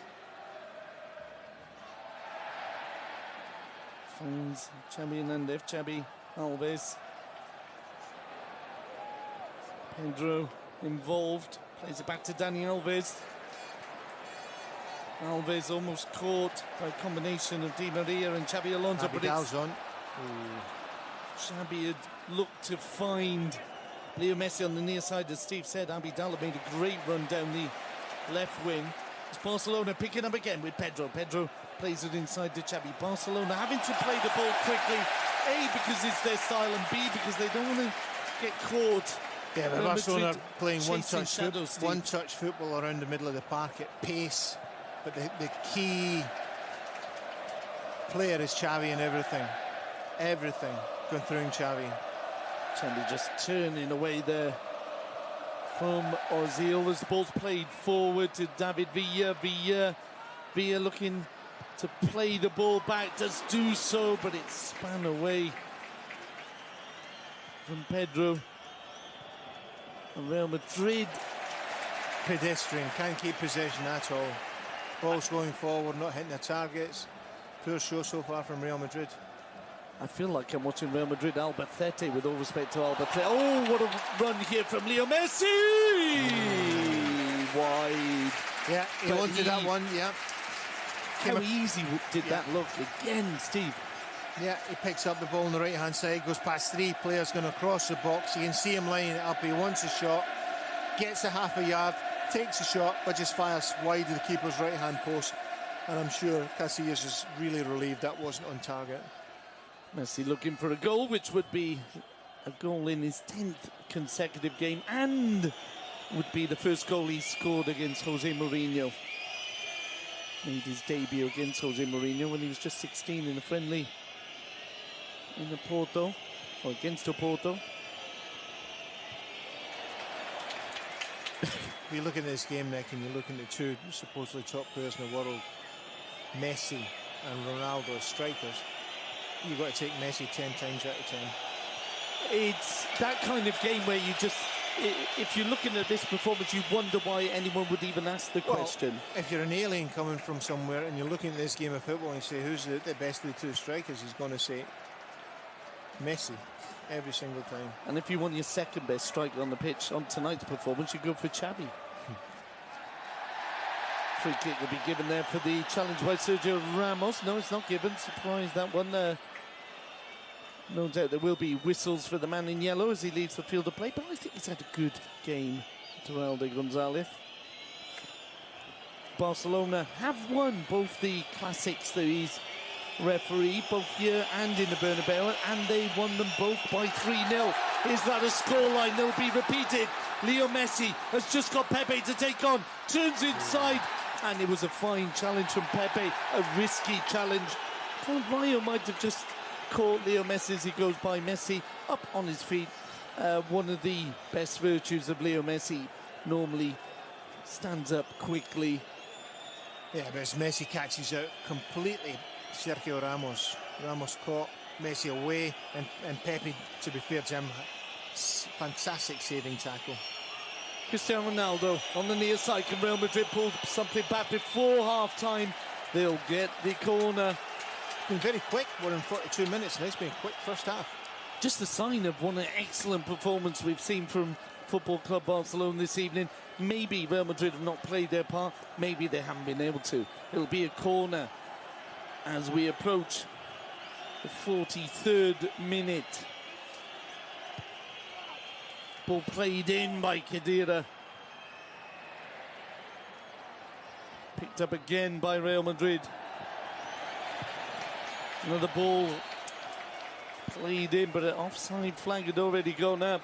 Finds Xabi Hernandez. Xabi Alves. Pedro involved. Plays it back to Dani Alves. Alves almost caught by a combination of Di Maria and Xabi Alonso. Abidal's on. Xabi had looked to find Leo Messi on the near side. As Steve said, Abidal made a great run down the left wing. It's Barcelona picking up again with Pedro. Pedro plays it inside to Xabi. Barcelona having to play the ball quickly. A, because it's their style, and B, because they don't want to get caught. Yeah, but Barcelona playing one-touch football around the middle of the park at pace. But the key player is Xavi and everything going through Xavi. Xavi just turning away there from Ozil as the ball's played forward to David Villa. Villa looking to play the ball back, does do so, but it's spun away from Pedro. And Real Madrid pedestrian, can't keep possession at all. Ball's going forward, not hitting the targets. Poor show so far from Real Madrid. I feel like I'm watching Real Madrid Albacete, with all respect to Albacete. Oh, what a run here from Leo Messi! Wide. Yeah, he wanted that one, yeah. How easy did that look again, Steve? Yeah, he picks up the ball on the right-hand side, goes past 3 players, going across the box. You can see him lining it up. He wants a shot, gets a half a yard, takes a shot, but just fires wide of the keeper's right-hand post. And I'm sure Casillas is really relieved that wasn't on target. Messi looking for a goal, which would be a goal in his 10th consecutive game and would be the first goal he scored against Jose Mourinho. Made his debut against Jose Mourinho when he was just 16 in a friendly in the Porto, or against Porto. If you look at this game, Nick, and you're looking at 2 supposedly top players in the world, Messi and Ronaldo as strikers, you've got to take Messi 10 times out of 10. It's that kind of game where you just, if you're looking at this performance, you wonder why anyone would even ask the question. If you're an alien coming from somewhere and you're looking at this game of football and you say, who's the best of the 2 strikers, he's going to say Messi every single time. And if you want your second best striker on the pitch on tonight's performance, you go for Xavi. Free kick will be given there for the challenge by Sergio Ramos. No, it's not given. Surprised that one. No doubt there will be whistles for the man in yellow as he leaves the field of play, but I think he's had a good game, Teralde Gonzalez. Barcelona have won both the classics that he's referee, both here and in the Bernabeu, and they won them both by 3-0. Is that a scoreline that will be repeated? Leo Messi has just got Pepe to take on, turns inside, and it was a fine challenge from Pepe, a risky challenge. Carvalho might have just caught Leo Messi as he goes by. Messi up on his feet. One of the best virtues of Leo Messi, normally stands up quickly. Yeah, but as Messi catches out completely Sergio Ramos. Ramos caught Messi away, and Pepe, to be fair to him, fantastic saving tackle. Cristiano Ronaldo on the near side. Can Real Madrid pull something back before half-time? They'll get the corner. Been very quick. We're in 42 minutes, and it's been a quick first half. Just a sign of one excellent performance we've seen from Football Club Barcelona this evening. Maybe Real Madrid have not played their part. Maybe they haven't been able to. It'll be a corner as we approach the 43rd minute. Ball played in by Khedira. Picked up again by Real Madrid. Another ball played in, but an offside flag had already gone up.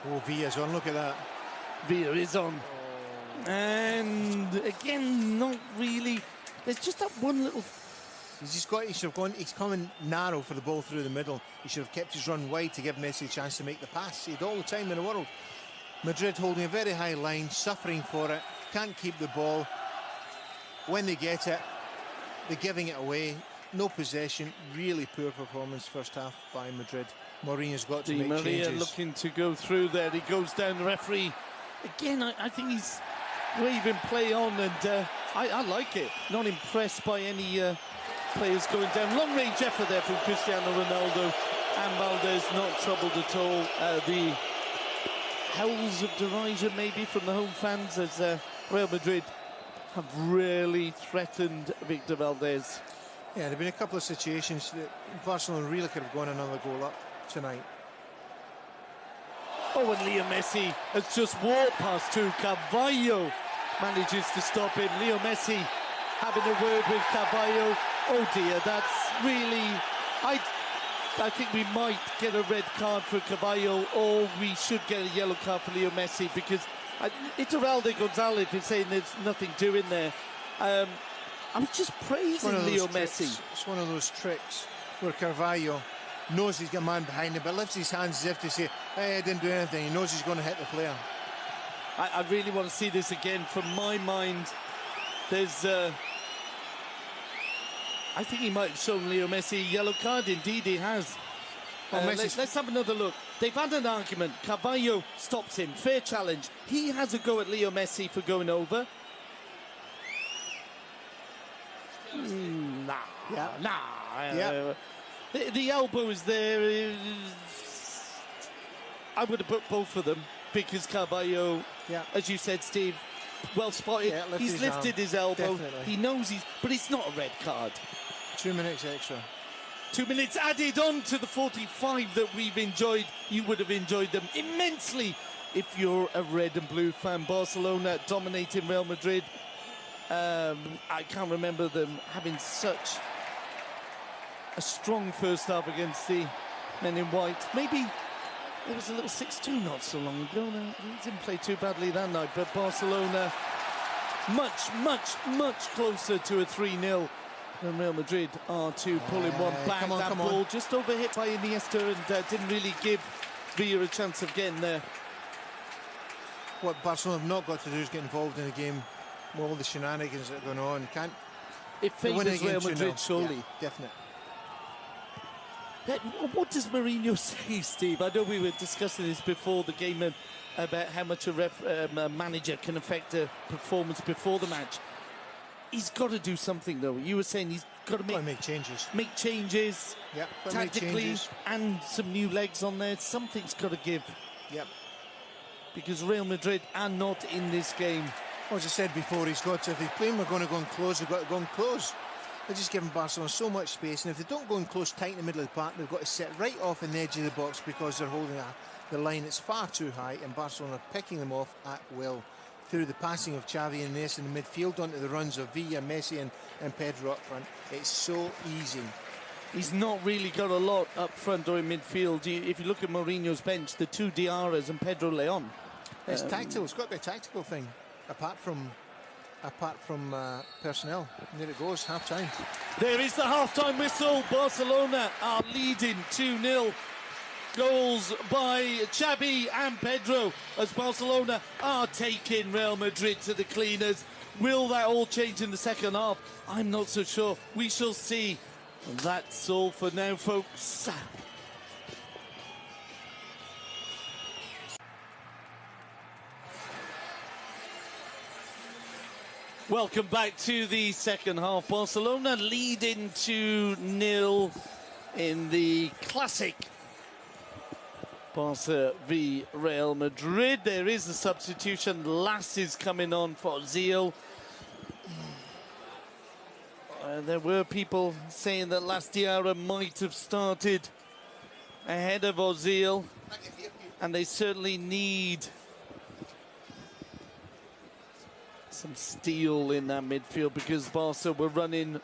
Oh, Villa's on, look at that. Villa is on. And again, not really. There's just that one little... He should have gone, he's coming narrow for the ball through the middle. He should have kept his run wide to give Messi a chance to make the pass. He had all the time in the world. Madrid holding a very high line, suffering for it, can't keep the ball. When they get it, they're giving it away. No possession, really poor performance first half by Madrid. Mourinho's got to make changes. Looking to go through there. He goes down, the referee. Again, I think he's waving play on, and I like it. Not impressed by any players going down. Long range effort there from Cristiano Ronaldo, and Valdez not troubled at all. The howls of derision maybe from the home fans as Real Madrid have really threatened Victor Valdez. Yeah, there have been a couple of situations that Barcelona really could have gone another goal up tonight. Oh, and Leo Messi has just walked past two. Carvalho manages to stop him. Leo Messi having a word with Carvalho. Oh dear, that's really... I think we might get a red card for Carvalho, or we should get a yellow card for Leo Messi, because Teralde Gonzalez is saying there's nothing doing there. I was just praising Leo Messi. It's one of those tricks where Carvalho knows he's got a man behind him, but lifts his hands as if to say, hey, I didn't do anything. He knows he's going to hit the player. I really want to see this again. From my mind, there's... I think he might have shown Leo Messi a yellow card. Indeed, he has. Let's have another look. They've had an argument. Carvalho stops him. Fair challenge. He has a go at Leo Messi for going over. Nah. Yeah. The elbow is there. I would have put both of them, because Carvalho, as you said, Steve, well spotted. Yeah, He's lifted his elbow. Definitely. He knows but it's not a red card. 2 minutes extra. 2 minutes added on to the 45 that we've enjoyed. You would have enjoyed them immensely if you're a red and blue fan. Barcelona dominating Real Madrid. I can't remember them having such a strong first half against the men in white. Maybe there was a little 6-2 not so long ago. No, he didn't play too badly that night, but Barcelona much closer to a 3-0 than Real Madrid are to pulling one back. Come on, that ball just overhit by Iniesta and didn't really give Villa a chance of getting there. What Barcelona have not got to do is get involved in the game with all the shenanigans that are going on. It favours Real Madrid, surely. Yeah, definitely. What does Mourinho say, Steve? I know we were discussing this before the game about how much a manager can affect a performance before the match. He's got to do something, though. You were saying he's got to make changes. Make changes, yep, tactically, and some new legs on there. Something's got to give. Yep. Because Real Madrid are not in this game. Well, as I said before, he's got to, if he's playing, we're going to go and close, they've got to go and close. They're just giving Barcelona so much space, and if they don't go and close tight in the middle of the park, they've got to sit right off in the edge of the box because they're holding the line that's far too high, and Barcelona are picking them off at will through the passing of Xavi and Messi in the midfield onto the runs of Villa, Messi and Pedro up front. It's so easy. He's not really got a lot up front or in midfield. If you look at Mourinho's bench, the two Diarras and Pedro Leon. It's tactical. It's got to be a tactical thing, apart from personnel. And there it goes, half-time. There is the half-time whistle. Barcelona are leading 2-0. Goals by Xavi and Pedro as Barcelona are taking Real Madrid to the cleaners. Will that all change in the second half? I'm not so sure. We shall see. That's all for now, folks. Welcome back to the second half. Barcelona leading 2-0 in the classic Barca v Real Madrid. There is a substitution. Lass is coming on for Ozil. There were people saying that Lass Diarra might have started ahead of Ozil, and they certainly need some steel in that midfield because Barca were running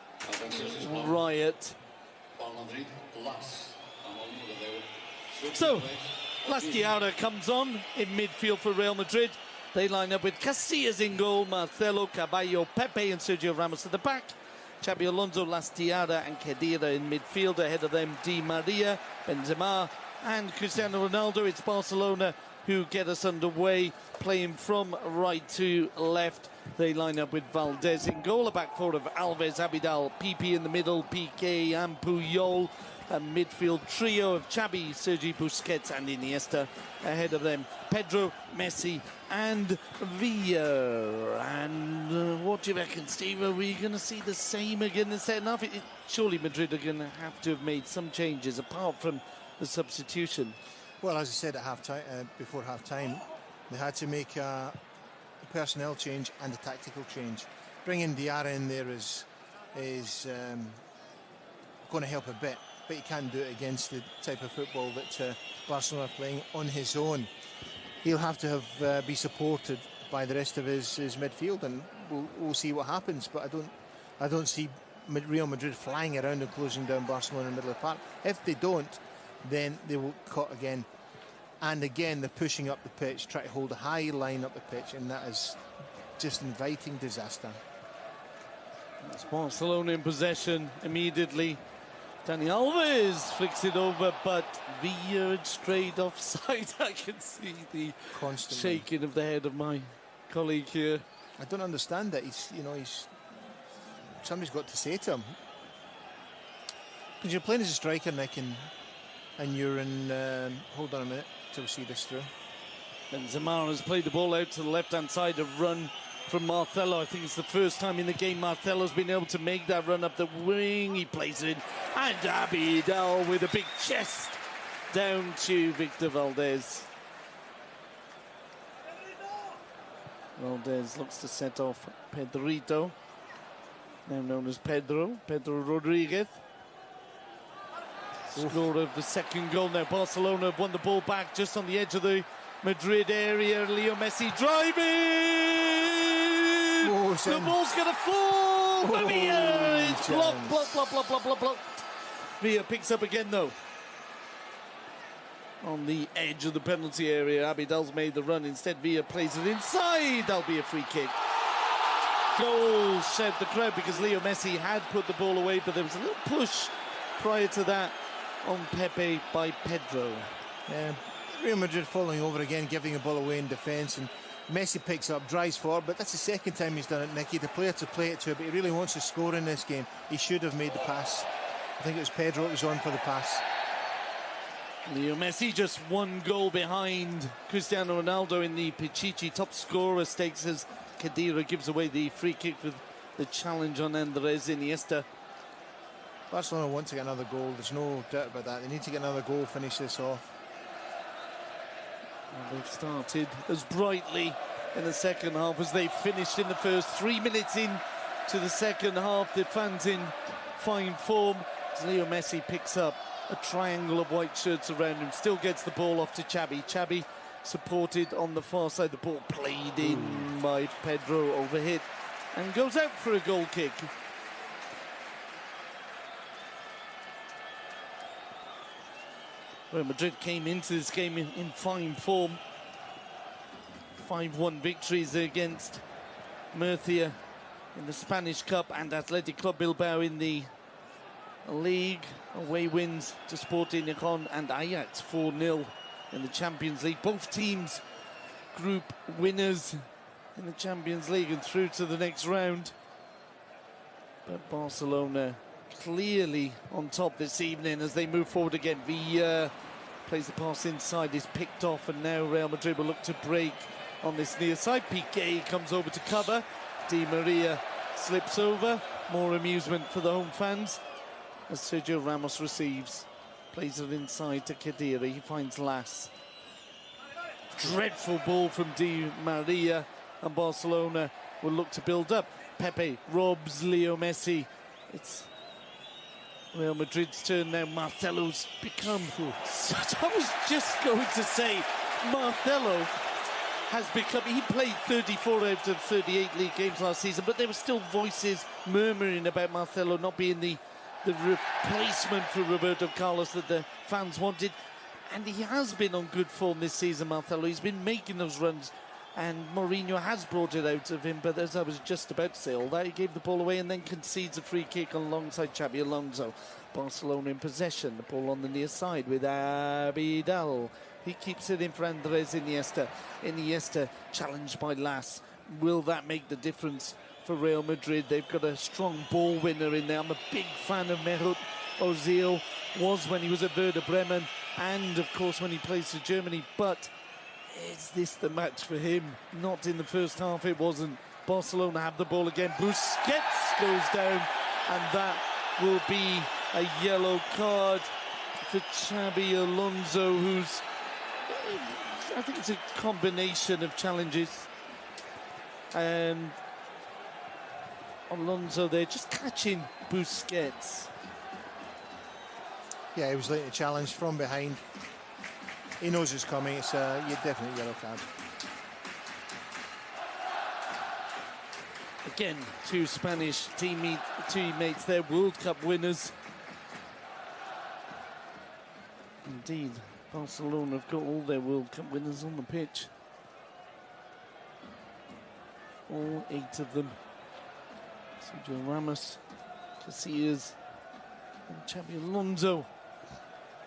riot. So, Lass Diarra comes on in midfield for Real Madrid. They line up with Casillas in goal, Marcelo, Caballo, Pepe and Sergio Ramos at the back. Xabi Alonso, Lass Diarra and Khedira in midfield. Ahead of them, Di Maria, Benzema and Cristiano Ronaldo. It's Barcelona who get us underway, playing from right to left. They line up with Valdez in goal, a back four of Alves, Abidal, Pipi in the middle, Piqué and Puyol. A midfield trio of Xavi, Sergi Busquets and Iniesta. Ahead of them, Pedro, Messi and Villa. And what do you reckon, Steve? Are we going to see the same again in the second half? Surely Madrid are going to have to have made some changes apart from the substitution. Well, as I said at half-time, before half-time, they had to make a personnel change and a tactical change. Bringing Diarra in there is going to help a bit, but he can't do it against the type of football that Barcelona are playing on his own. He'll have to be supported by the rest of his midfield, and we'll see what happens. But I don't see Real Madrid flying around and closing down Barcelona in the middle of the park. If they don't, then they will cut again. And again, they're pushing up the pitch, trying to hold a high line up the pitch, and that is just inviting disaster. It's Barcelona in possession immediately. Dani Alves flicks it over, but Villa straight offside. I can see the shaking of the head of my colleague here. I don't understand that. Somebody's got to say to him, because you're playing as a striker, Nick, and you're in. Hold on a minute till we see this through. Benzema has played the ball out to the left-hand side, a run from Marcelo. I think it's the first time in the game Marcelo's been able to make that run up the wing. He plays it in, and Abidal with a big chest down to Victor Valdez. Valdez looks to set off Pedrito, now known as Pedro Rodriguez. Score of the second goal now. Barcelona have won the ball back just on the edge of the Madrid area. Leo Messi driving! The ball's going to fall! Villa! It's blocked. Villa picks up again though. On the edge of the penalty area, Abidal's made the run. Instead, Villa plays it inside. That'll be a free kick. Goal, said the crowd, because Leo Messi had put the ball away, but there was a little push prior to that on Pepe by Pedro. Yeah, Real Madrid falling over again, giving the ball away in defence, and Messi picks up, drives forward, but that's the second time he's done it, Nicky. The player to play it to, but he really wants to score in this game. He should have made the pass. I think it was Pedro that was on for the pass. Leo Messi just one goal behind Cristiano Ronaldo in the Pichichi top scorer stakes as Khedira gives away the free kick with the challenge on Andres Iniesta. Barcelona want to get another goal, there's no doubt about that. They need to get another goal, finish this off. And they've started as brightly in the second half as they finished in the first. 3 minutes in to the second half, the fans in fine form as Leo Messi picks up a triangle of white shirts around him, still gets the ball off to Xavi. Xavi supported on the far side, the ball played in by Pedro, overhit and goes out for a goal kick. Real Madrid came into this game in fine form. 5-1 victories against Murcia in the Spanish Cup and Athletic Club Bilbao in the league. Away wins to Sporting Gijón and Ajax 4-0 in the Champions League. Both teams group winners in the Champions League and through to the next round. But Barcelona clearly on top this evening as they move forward again. Villa plays the pass inside, is picked off, and now Real Madrid will look to break on this near side. Piqué comes over to cover. Di Maria slips over. More amusement for the home fans as Sergio Ramos receives. Plays it inside to Khedira. He finds Las. Dreadful ball from Di Maria, and Barcelona will look to build up. Pepe robs Leo Messi. It's Real Madrid's turn now. Marcelo's become... I was just going to say, Marcelo has become... He played 34 out of 38 league games last season, but there were still voices murmuring about Marcelo not being the replacement for Roberto Carlos that the fans wanted. And he has been on good form this season, Marcelo. He's been making those runs, and Mourinho has brought it out of him. But as I was just about to say all that, he gave the ball away and then concedes a free kick alongside Xabi Alonso. Barcelona in possession, the ball on the near side with Abidal. He keeps it in for Andres Iniesta. Iniesta challenged by Las. Will that make the difference for Real Madrid? They've got a strong ball winner in there. I'm a big fan of Mesut Ozil, was when he was at Werder Bremen, and of course when he plays for Germany. But is this the match for him? Not in the first half, it wasn't. Barcelona have the ball again. Busquets goes down, and that will be a yellow card for Xabi Alonso, who's... I think it's a combination of challenges. And Alonso there just catching Busquets. Yeah, he was late to challenge from behind. He knows it's coming. It's a definite yellow card. Again, two Spanish teammates there, World Cup winners. Indeed, Barcelona have got all their World Cup winners on the pitch. All 8 of them. Sergio Ramos, Casillas, and Xabi Alonso.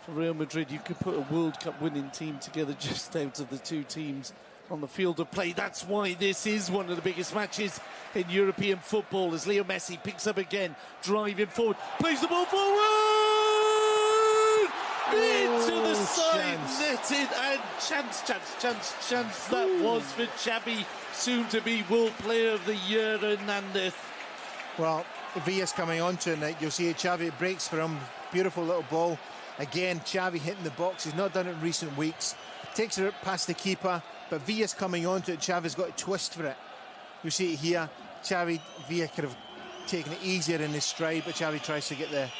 For Real Madrid, you could put a World Cup winning team together just out of the two teams on the field of play. That's why this is one of the biggest matches in European football, as Leo Messi picks up again, driving forward, plays the ball forward! Into the side, netted, and chance. That was for Xabi, soon to be World Player of the Year, Hernandez. Well, Villa's coming on to it now. You'll see Xavi breaks for him. Beautiful little ball. Again, Xavi hitting the box. He's not done it in recent weeks. Takes it past the keeper, but Villa's coming on to it. Xavi's got to twist for it. We see it here. Xavi Villa could have taken it easier in his stride, but Xavi tries to get it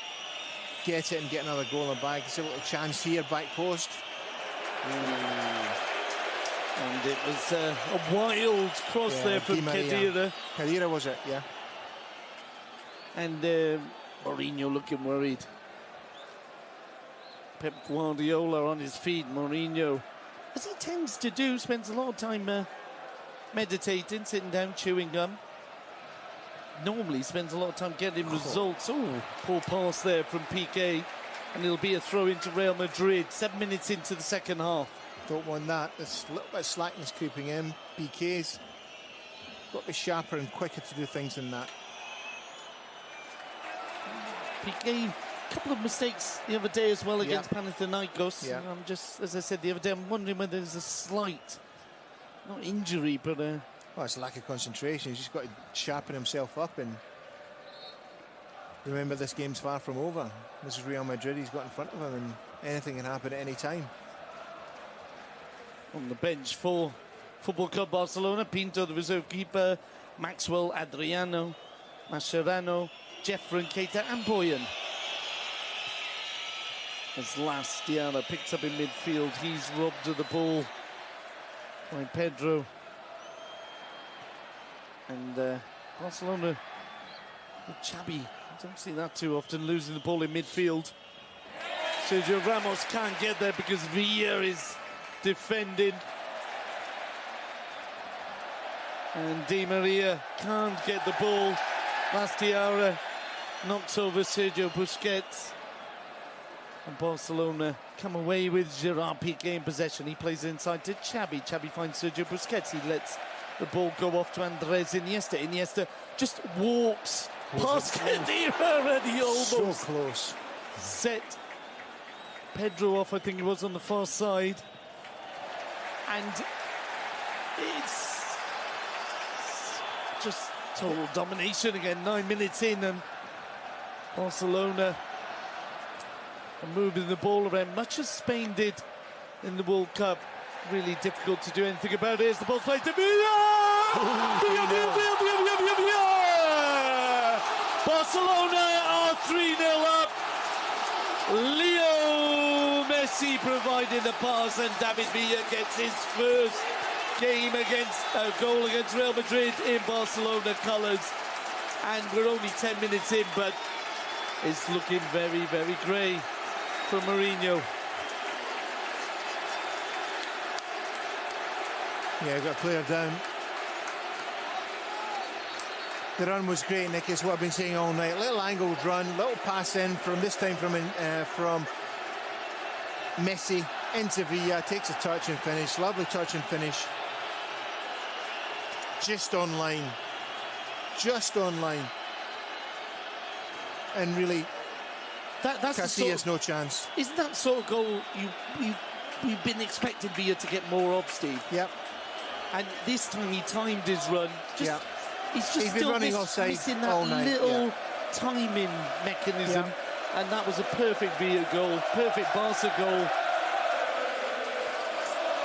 and get another goal in the bag. It's a little chance here, back post. And it was a wild cross there from Khedira. Khedira was it, yeah. And Mourinho looking worried. Pep Guardiola on his feet. Mourinho, as he tends to do, spends a lot of time meditating, sitting down, chewing gum. Normally spends a lot of time getting results. Oh, poor pass there from Piqué. And it'll be a throw into Real Madrid. 7 minutes into the second half. Don't want that. There's a little bit of slackness creeping in. Piqué's got to be sharper and quicker to do things than that. Piqué, a couple of mistakes the other day as well against Panathinaikos. Yeah. I'm just, as I said the other day, I'm wondering whether there's a slight, not injury, but well, it's lack of concentration. He's just got to sharpen himself up and remember this game's far from over. This is Real Madrid. He's got in front of him, and anything can happen at any time. On the bench for Football Club Barcelona, Pinto, the reserve keeper, Maxwell, Adriano, Mascherano, Jeffrey, Keita and Boyan. As last Diarra picks up in midfield, he's robbed of the ball by Pedro. And Barcelona with Xavi, I don't see that too often, losing the ball in midfield. Sergio Ramos can't get there because Villa is defending. And Di Maria can't get the ball. Last Diarra knocks over Sergio Busquets. And Barcelona come away with Gerard Piqué in possession. He plays inside to Xavi. Xavi finds Sergio Busquets. He lets the ball go off to Andres Iniesta. Iniesta just walks past Khedira and he almost so close. Set Pedro off, I think it was, on the far side. And it's just total domination again. 9 minutes in and Barcelona are moving the ball around, much as Spain did in the World Cup. Really difficult to do anything about it. As the ball played to Villa! Barcelona are 3-0 up. Leo Messi providing the pass, and David Villa gets his first goal against Real Madrid in Barcelona colours. And we're only 10 minutes in, but it's looking very, very grey for Mourinho. Yeah, got cleared down. The run was great, Nick, is what I've been saying all night. Little angled run, little pass in from this time from Messi into Villa, takes a touch and finish. Lovely touch and finish. Just on line. Just on line. And really, that's Casillas no chance. Isn't that sort of goal you've been expecting Villa to get more of, Steve? Yep. And this time he timed his run. Yep. He's still running offside missing that all night, little timing mechanism. And that was a perfect Villa goal, perfect Barca goal.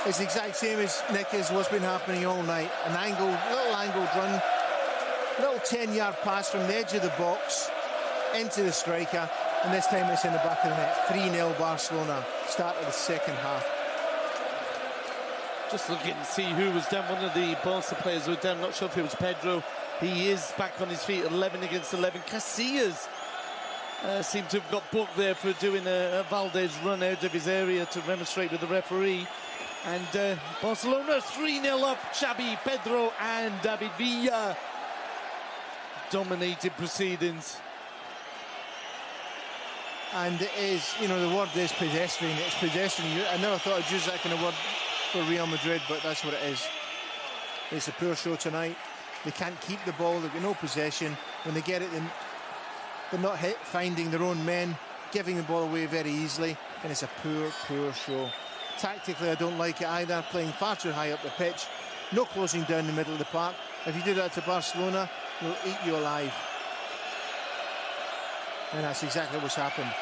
It's the exact same as, Nick, as what's been happening all night. Little angled run, little 10-yard pass from the edge of the box into the striker, and this time it's in the back of the net. 3-0 Barcelona, start of the second half. Just looking to see who was down. One of the Barca players was down. Not sure if it was Pedro. He is back on his feet, 11 against 11. Casillas seemed to have got booked there for doing a Valdez run out of his area to remonstrate with the referee. And Barcelona 3-0 up. Xavi, Pedro and David Villa dominated proceedings. And it is, you know, the word is pedestrian. It's pedestrian. I never thought I'd use that kind of word for Real Madrid, but that's what it is. It's a poor show tonight. They can't keep the ball. They've got no possession. When they get it, they're not finding their own men, giving the ball away very easily, and it's a poor, poor show. Tactically, I don't like it either. Playing far too high up the pitch. No closing down the middle of the park. If you do that to Barcelona, they'll eat you alive. And that's exactly what's happened.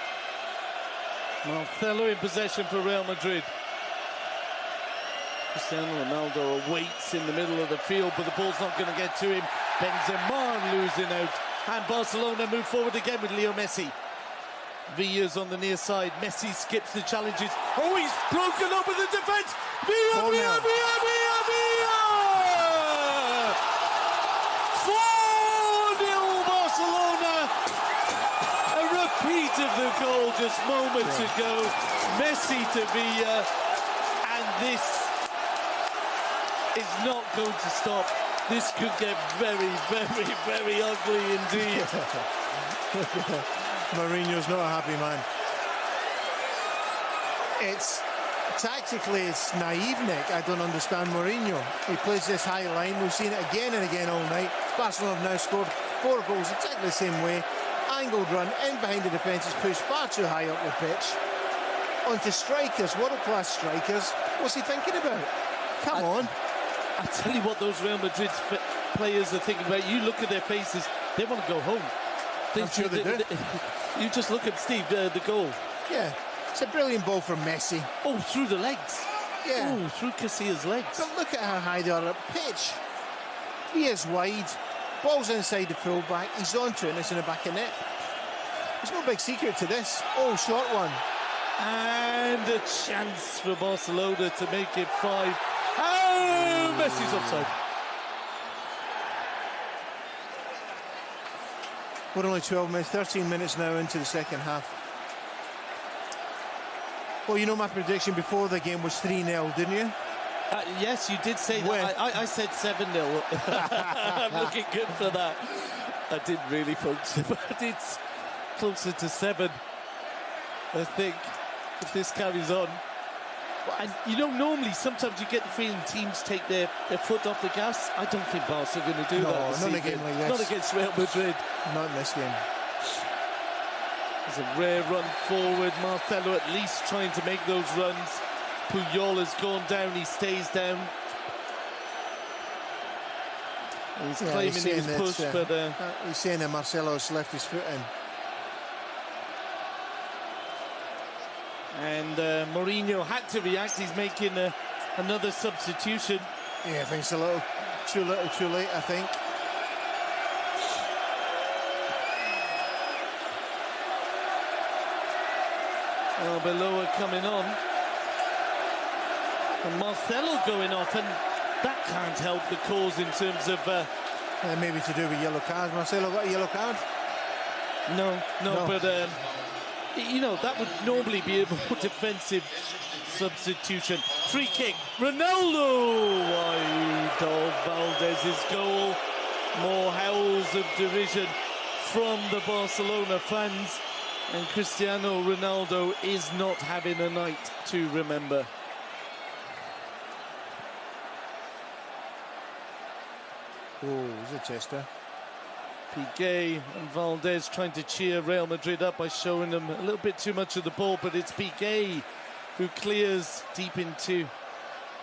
Marcelo in possession for Real Madrid. Cristiano Ronaldo awaits in the middle of the field, but the ball's not going to get to him. Benzema losing out. And Barcelona move forward again with Leo Messi. Villa's on the near side. Messi skips the challenges. Oh, he's broken up with the defence. Villa, Villa, Villa, Villa, Villa! 4-0 Barcelona. A repeat of the goal just moments ago. Messi to Villa. And this is not going to stop. This could get very, very, very ugly indeed. Mourinho's not a happy man. Tactically, it's naive, Nick. I don't understand Mourinho. He plays this high line. We've seen it again and again all night. Barcelona have now scored 4 goals exactly the same way. Angled run, in behind the defence is pushed far too high up the pitch. Onto strikers, world-class strikers. What's he thinking about? Come on. I tell you what those Real Madrid players are thinking about. You look at their faces, they want to go home. I'm sure they do. You just look at Steve, the goal. Yeah, it's a brilliant ball from Messi. Oh, through the legs. Yeah. Oh, through Casillas' legs. But look at how high they are up pitch. He is wide. Ball's inside the fullback. He's onto it and it's in the back of net. There's no big secret to this. Oh, short one. And a chance for Barcelona to make it 5. Oh, Messi's offside. We're only 12 minutes, 13 minutes now into the second half. Well, you know my prediction before the game was 3-0, didn't you? Yes, you did say that. I said 7-0. I'm looking good for that. I didn't really, folks, but it's closer to 7, I think, if this carries on. And, you know, normally, sometimes you get the feeling teams take their foot off the gas. I don't think Barca are going to do that. No, not a game like this. Not against Real Madrid. Not in this game. There's a rare run forward. Marcelo at least trying to make those runs. Puyol has gone down. He stays down. He's claiming he was pushed, but... he's saying that Marcelo's left his foot in. And Mourinho had to react. He's making another substitution. Yeah, I think it's a little too late, I think. Below coming on. And Marcelo going off, and that can't help the cause in terms of... maybe to do with yellow cards. Marcelo got a yellow card? No, but... you know, that would normally be a more defensive substitution. Free kick, Ronaldo wide of Valdez's goal. More howls of derision from the Barcelona fans, and Cristiano Ronaldo is not having a night to remember. Oh, he's a tester. Piqué and Valdez trying to cheer Real Madrid up by showing them a little bit too much of the ball, but it's Piqué who clears deep into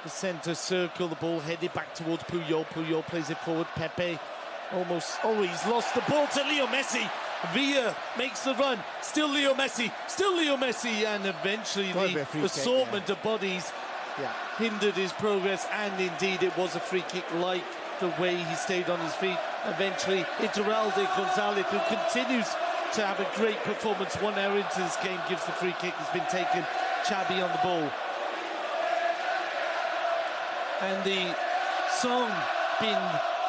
the centre circle. The ball headed back towards Puyol. Puyol plays it forward. Pepe almost... Oh, he's lost the ball to Leo Messi. Villa makes the run. Still Leo Messi. Still Leo Messi. And eventually the assortment of bodies hindered his progress. And indeed, it was a free kick, like the way he stayed on his feet. Eventually, Iturralde Gonzalez, who continues to have a great performance 1 hour into this game, gives the free kick. Has been taken. Xabi on the ball. And the song being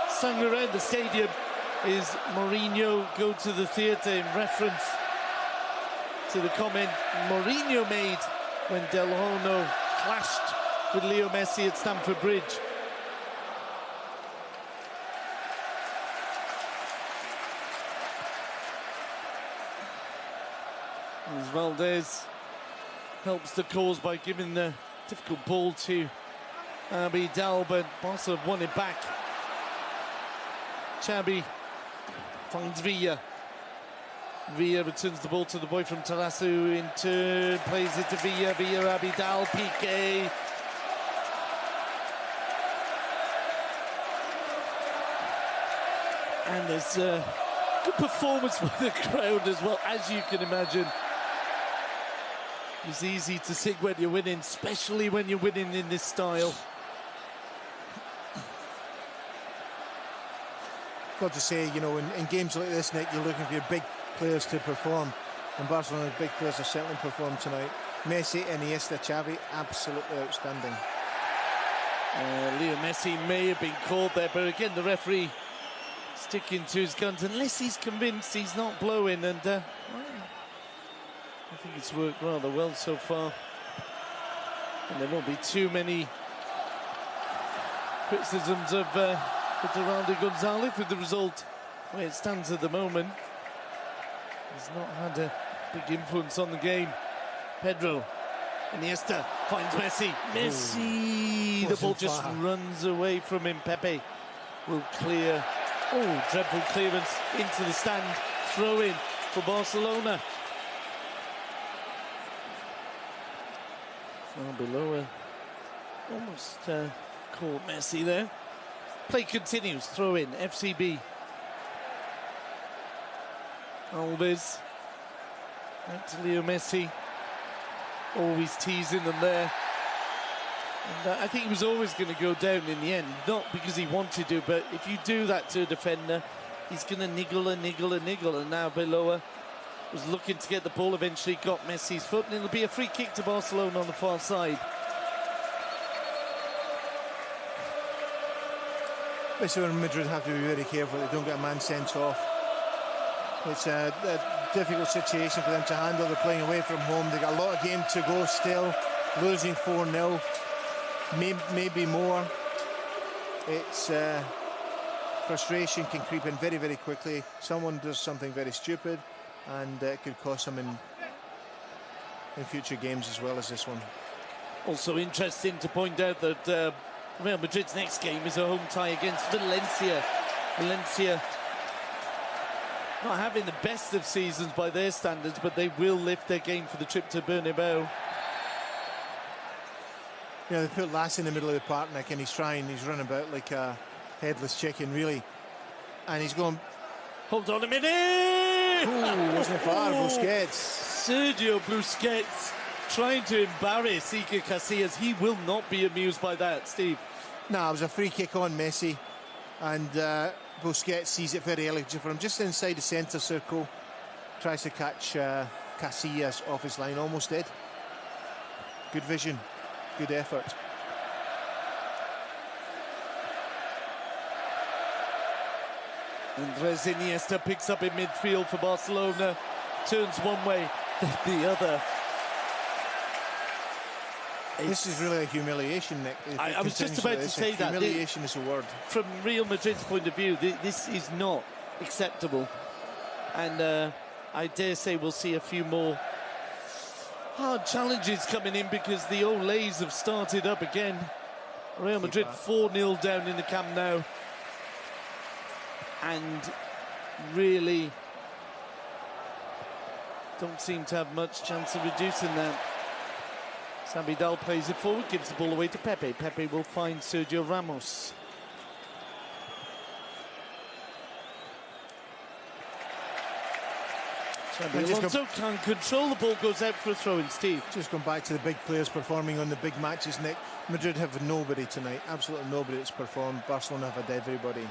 sung around the stadium is Mourinho Go to the Theatre, in reference to the comment Mourinho made when Del Horno clashed with Leo Messi at Stamford Bridge. As Valdez helps the cause by giving the difficult ball to Abidal, but Barca have won it back. Xabi finds Villa. Villa returns the ball to the boy from Tarasu, in turn plays it to Villa. Villa, Abidal, Piqué. And there's a good performance by the crowd as well, as you can imagine. It's easy to sing when you're winning, especially when you're winning in this style. got to say, you know, in games like this, Nick, you're looking for your big players to perform. And Barcelona's big players have certainly performed tonight. Messi, Iniesta, Xavi, absolutely outstanding. Leo Messi may have been caught there, but again, the referee sticking to his guns unless he's convinced he's not blowing. And well, I think it's worked rather well so far. And there won't be too many criticisms of Fernando Gonzalez with the result where it stands at the moment. He's not had a big influence on the game. Pedro, Iniesta finds Messi. Messi, the ball just runs away from him. Pepe will clear. Oh, dreadful clearance into the stand. Throw in for Barcelona. Below almost caught Messi there. Play continues. Throw in. FCB. Alves. Back to Leo Messi. Always teasing them there. And I think he was always going to go down in the end. Not because he wanted to, but if you do that to a defender, he's going to niggle and niggle and niggle. And now Beloa was looking to get the ball, eventually got Messi's foot, and it'll be a free kick to Barcelona on the far side. Barcelona and Madrid have to be very careful they don't get a man sent off. It's a difficult situation for them to handle. They're playing away from home. They've got a lot of game to go still. Losing 4-0, maybe more. It's frustration can creep in very, very quickly. Someone does something very stupid, and it could cost them in future games as well as this one. Also interesting to point out that Real Madrid's next game is a home tie against Valencia. Valencia not having the best of seasons by their standards, but they will lift their game for the trip to Bernabeu. Yeah, they put Lass in the middle of the park, Nick, and he's running about like a headless chicken, really. And he's going... Hold on a minute! Ooh, wasn't far, Busquets. Sergio Busquets trying to embarrass Iker Casillas. He will not be amused by that, Steve. No, it was a free kick on Messi, and Busquets sees it very elegantly for him, just inside the centre circle. Tries to catch Casillas off his line, almost did. Good vision, good effort. Andres Iniesta picks up in midfield for Barcelona, turns one way, the other. This is really a humiliation, Nick. I was just about to say that. Humiliation is a word. From Real Madrid's point of view, this is not acceptable. And I dare say we'll see a few more hard challenges coming in because the Olays have started up again. Real Madrid 4-0 down in the Camp Nou. And really don't seem to have much chance of reducing that. Sabidal plays it forward, gives the ball away to Pepe. Pepe will find Sergio Ramos. Alonso can't control the ball, goes out for a throw-in. Steve. Just going back to the big players performing on the big matches, Nick. Madrid have nobody tonight, absolutely nobody that's performed. Barcelona have had everybody.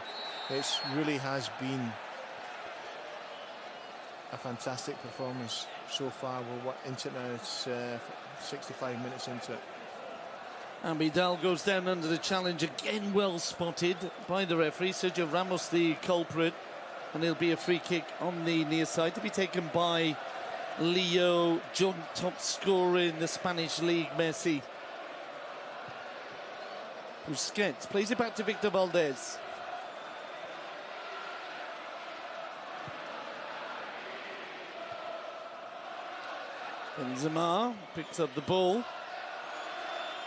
It really has been a fantastic performance so far. We're into it now, it's 65 minutes into it. And Vidal goes down under the challenge, again well spotted by the referee. Sergio Ramos the culprit, and it'll be a free kick on the near side to be taken by Leo, joint top scorer in the Spanish league, Messi. Busquets plays it back to Victor Valdez. Benzema picks up the ball.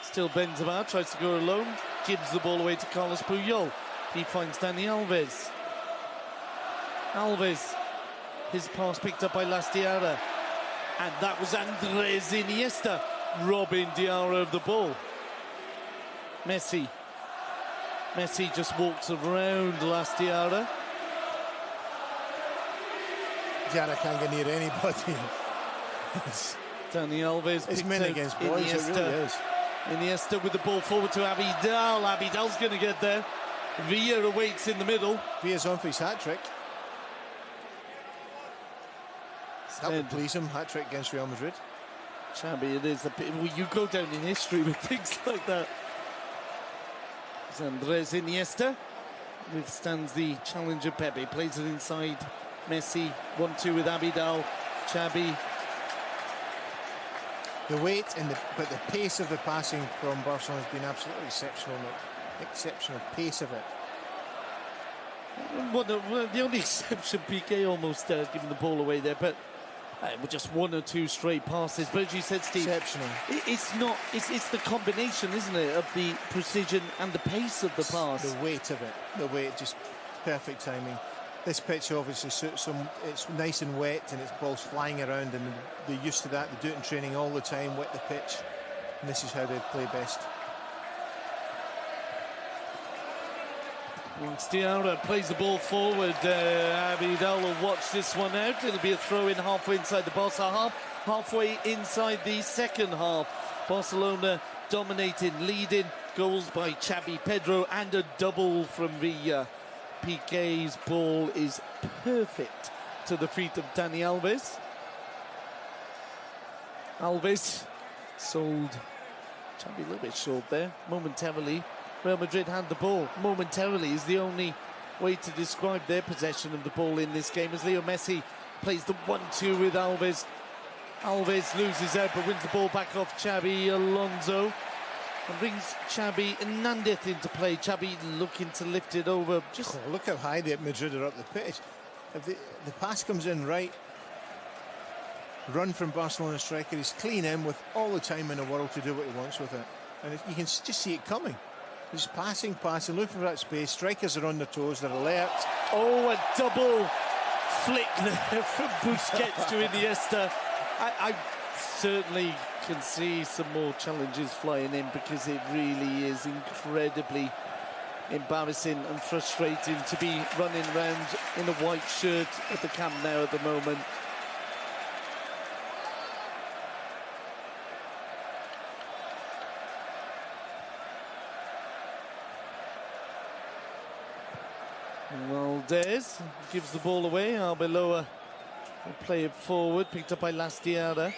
Still Benzema tries to go alone. Gives the ball away to Carlos Puyol. He finds Dani Alves. Alves. His pass picked up by Lastiara. And that was Andres Iniesta robbing Diarra of the ball. Messi. Messi just walks around Lastiara. Diarra can't get near anybody. Dani Alves. It's men against boys, Iniesta. It really is. Iniesta with the ball forward to Abidal. Abidal's going to get there. Villa awaits in the middle. Villa's on for his hat-trick. That would please him, hat-trick against Real Madrid. Xabi, it is a bit, well, you go down in history with things like that. It's Andres Iniesta withstands the challenge of Pepe, plays it inside Messi, 1-2 with Abidal. Xabi. The weight and but the pace of the passing from Barcelona has been absolutely exceptional. Exceptional pace of it. Well, the only exception, Piqué almost giving the ball away there, but with just 1 or 2 straight passes. But as you said, Steve, exceptional. It's the combination, isn't it, of the precision and the pace of the pass. The weight of it, just perfect timing. This pitch obviously suits them. It's nice and wet, and it's balls flying around, and they're used to that. They do it in training all the time, wet the pitch, and this is how they play best. Stiara plays the ball forward. Abidal will watch this one out. It'll be a throw in halfway inside the Barca half, halfway inside the second half. Barcelona dominating, leading. Goals by Xavi, Pedro, and a double from Villa. Piqué's ball is perfect to the feet of Dani Alves. Alves sold Xavi a little bit short there, momentarily. Real Madrid had the ball. Momentarily is the only way to describe their possession of the ball in this game, as Leo Messi plays the 1-2 with Alves. Alves loses out but wins the ball back off Xabi Alonso and brings Xabi Hernandez into play. Xabi looking to lift it over. Look how high the Madrid are up the pitch. If the pass comes in right, run from Barcelona striker, he's clean in with all the time in the world to do what he wants with it. And you can just see it coming. He's passing, looking for that space. Strikers are on their toes, they're alert. Oh, a double flick there from Busquets to Iniesta. I certainly can see some more challenges flying in, because it really is incredibly embarrassing and frustrating to be running around in a white shirt at the Camp Nou at the moment. Valdez gives the ball away. Arbeloa will play it forward, picked up by Lastiara.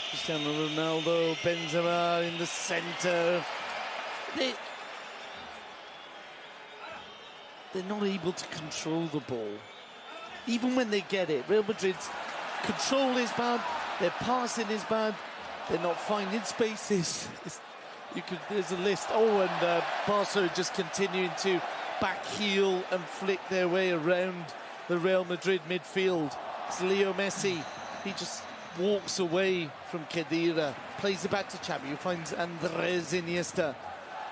Cristiano Ronaldo, Benzema in the centre. They're not able to control the ball, even when they get it. Real Madrid's control is bad, their passing is bad, they're not finding spaces. There's a list. Oh, and Barca just continuing to back heel and flick their way around the Real Madrid midfield. It's Leo Messi. He just walks away from Khedira, plays it back to Xabi, who finds Andres Iniesta.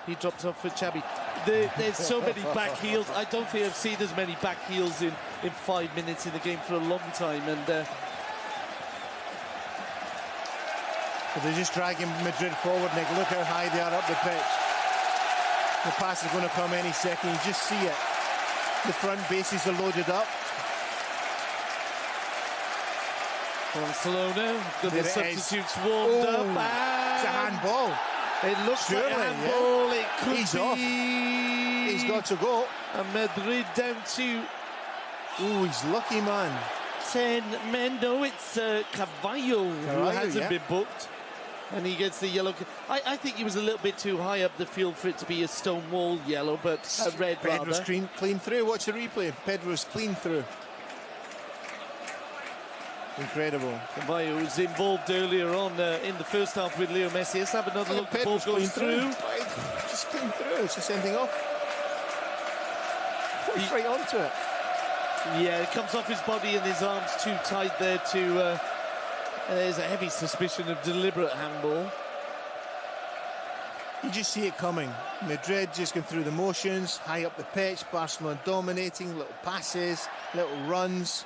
He drops off for Xabi. There's so many back heels. I don't think I've seen as many back heels in 5 minutes in the game for a long time. And but they're just dragging Madrid forward, Nick. Look how high they are up the pitch. The pass is going to come any second. You just see it. The front bases are loaded up. Barcelona, the substitutes warmed up. It's a handball. It looks like a handball. Yeah. It could He's be. Off. He's got to go. And Madrid down to... Ooh, he's lucky, man. 10 men. No, it's Carvalho who hasn't been booked. And he gets the yellow. I think he was a little bit too high up the field for it to be a stonewall yellow, but a red Pedro's rather. clean through. Watch the replay. Pedro's clean through. Incredible. Carvalho was involved earlier on in the first half with Leo Messi. Let's have another look. The ball goes through. Just clean through. It's just ending off. He's right onto it. Yeah, it comes off his body and his arms too tight there to... there's a heavy suspicion of deliberate handball. You just see it coming. Madrid just going through the motions, high up the pitch, Barcelona dominating, little passes, little runs.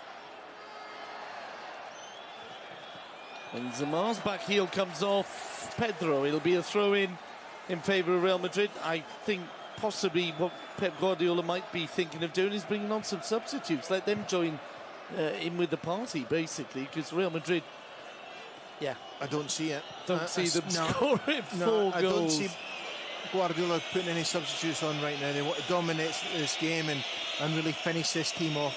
Benzema's back heel comes off Pedro. It'll be a throw-in favour of Real Madrid. I think possibly what Pep Guardiola might be thinking of doing is bringing on some substitutes. Let them join in with the party, basically, because Real Madrid... Yeah, I don't see it. Don't see them scoring 4 goals. Guardiola putting any substitutes on right now. They want to dominate this game and really finish this team off.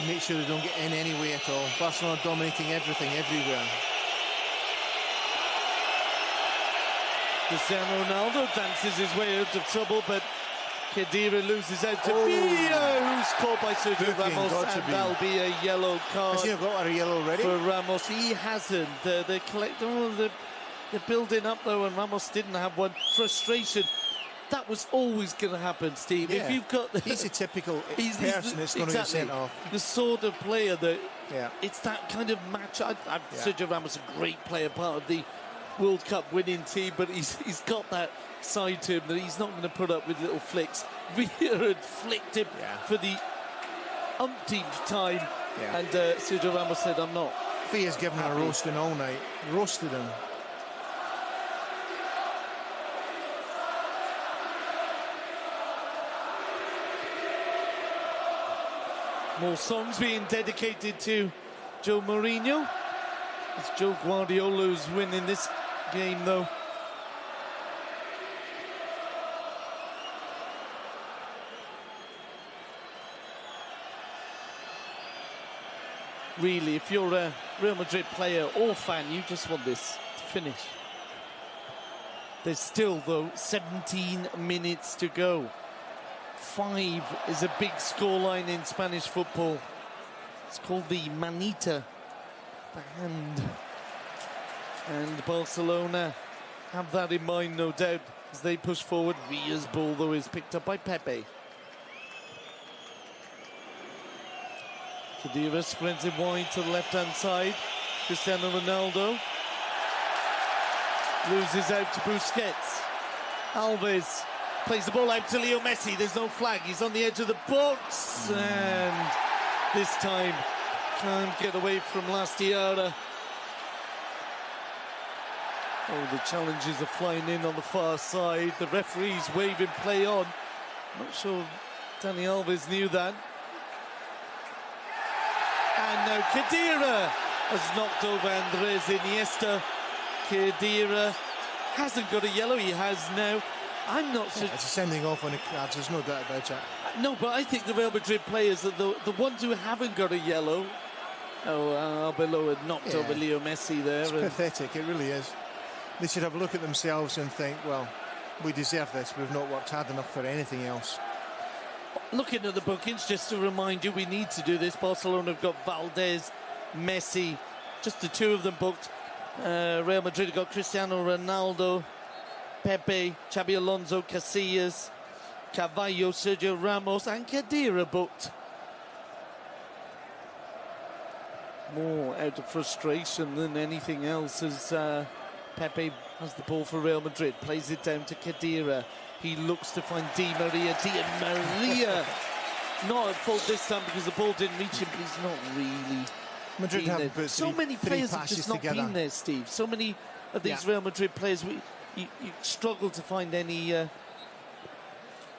Make sure they don't get in any way at all. Barcelona dominating everything, everywhere. Cristiano Ronaldo dances his way out of trouble, but Khedira loses out to Villa, who's caught by Sergio Ramos, and that'll be a yellow card. Has he got a yellow already? For Ramos. He hasn't. They're building up though, and Ramos didn't have one. Frustration. That was always going to happen, Steve. Yeah. If you've got, he's a typical person that's going to get sent off. The sort of player that, yeah, it's that kind of match. Sergio Ramos, a great player, part of the World Cup winning team, but he's got that side to him that he's not going to put up with little flicks. Villa had flicked him for the umpteenth time, and Sergio Ramos said, "I'm not." Villa's given him a roasting all night. Roasted him. More songs being dedicated to Joe Mourinho. It's Joe Guardiola who's winning this game, though. Really, if you're a Real Madrid player or fan, you just want this to finish. There's still, though, 17 minutes to go. 5 is a big scoreline in Spanish football. It's called the Manita, the hand. And Barcelona have that in mind, no doubt, as they push forward. Villa's ball, though, is picked up by Pepe. Khedira spreads it wide to the left-hand side. Cristiano Ronaldo loses out to Busquets. Alves plays the ball out to Leo Messi. There's no flag. He's on the edge of the box. And this time can't get away from Lastiara. Oh, the challenges are flying in on the far side. The referee's waving play on. Not sure Dani Alves knew that. And now Khedira has knocked over Andres Iniesta. Khedira hasn't got a yellow. He has now. I'm not sure. It's a sending off on the cards, there's no doubt about that. No, but I think the Real Madrid players are the ones who haven't got a yellow. Oh, Arbeloa had knocked over Leo Messi there. It's pathetic, it really is. They should have a look at themselves and think, well, we deserve this. We've not worked hard enough for anything else. Looking at the bookings, just to remind you, we need to do this. Barcelona have got Valdez, Messi, just the two of them booked. Real Madrid have got Cristiano Ronaldo, Pepe, Xabi Alonso, Casillas, Carvalho, Sergio Ramos, and Khedira booked. More out of frustration than anything else as Pepe has the ball for Real Madrid, plays it down to Khedira. He looks to find Di Maria. Di Maria not at fault this time because the ball didn't reach him, but he's not really. Madrid have put so many players have just not been there, Steve. So many of these Real Madrid players, you struggle to find any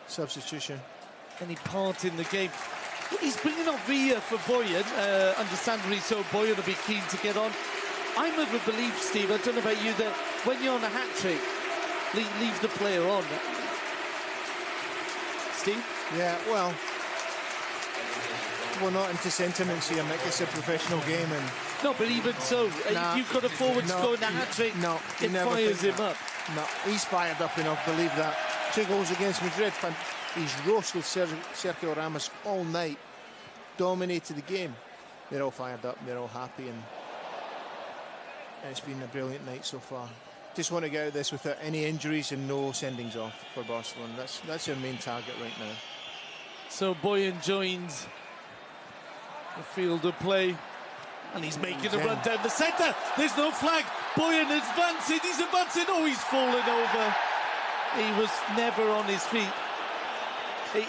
substitution, any part in the game. He's bringing off Villa for Boyan. Understandably so, Boyan will be keen to get on. I'm of a belief, Steve, I don't know about you, that when you're on a hat-trick, leave the player on. Steve? Yeah, well, we're not into sentiments here, Mick. It's a professional game. And no, but even so, if you've got a forward scoring a hat-trick, it fires him up. No, he's fired up enough, believe that. 2 goals against Madrid. He's roasted Sergio Ramos all night, dominated the game. They're all fired up, they're all happy, and it's been a brilliant night so far. Just want to get out of this without any injuries and no sendings off for Barcelona. That's their main target right now. So Boyan joins the field of play, and he's making a run down the centre. There's no flag. Boyan advancing. He's advancing. Oh, he's fallen over. He was never on his feet.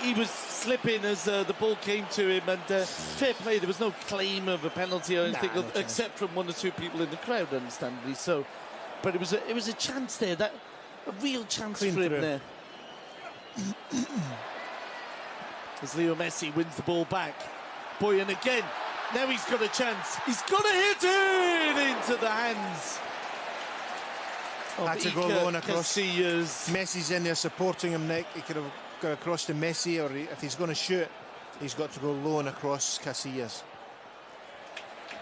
He was slipping as the ball came to him, and fair play. There was no claim of a penalty or anything, except from 1 or 2 people in the crowd, understandably so. But it was a chance there, a real chance for him there. As Leo Messi wins the ball back. Boyan again. Now he's got a chance. He's got to hit it into the hands Had to go alone across. Casillas. Messi's in there supporting him, Nick. He could have got across to Messi, or if he's going to shoot, he's got to go low and across Casillas.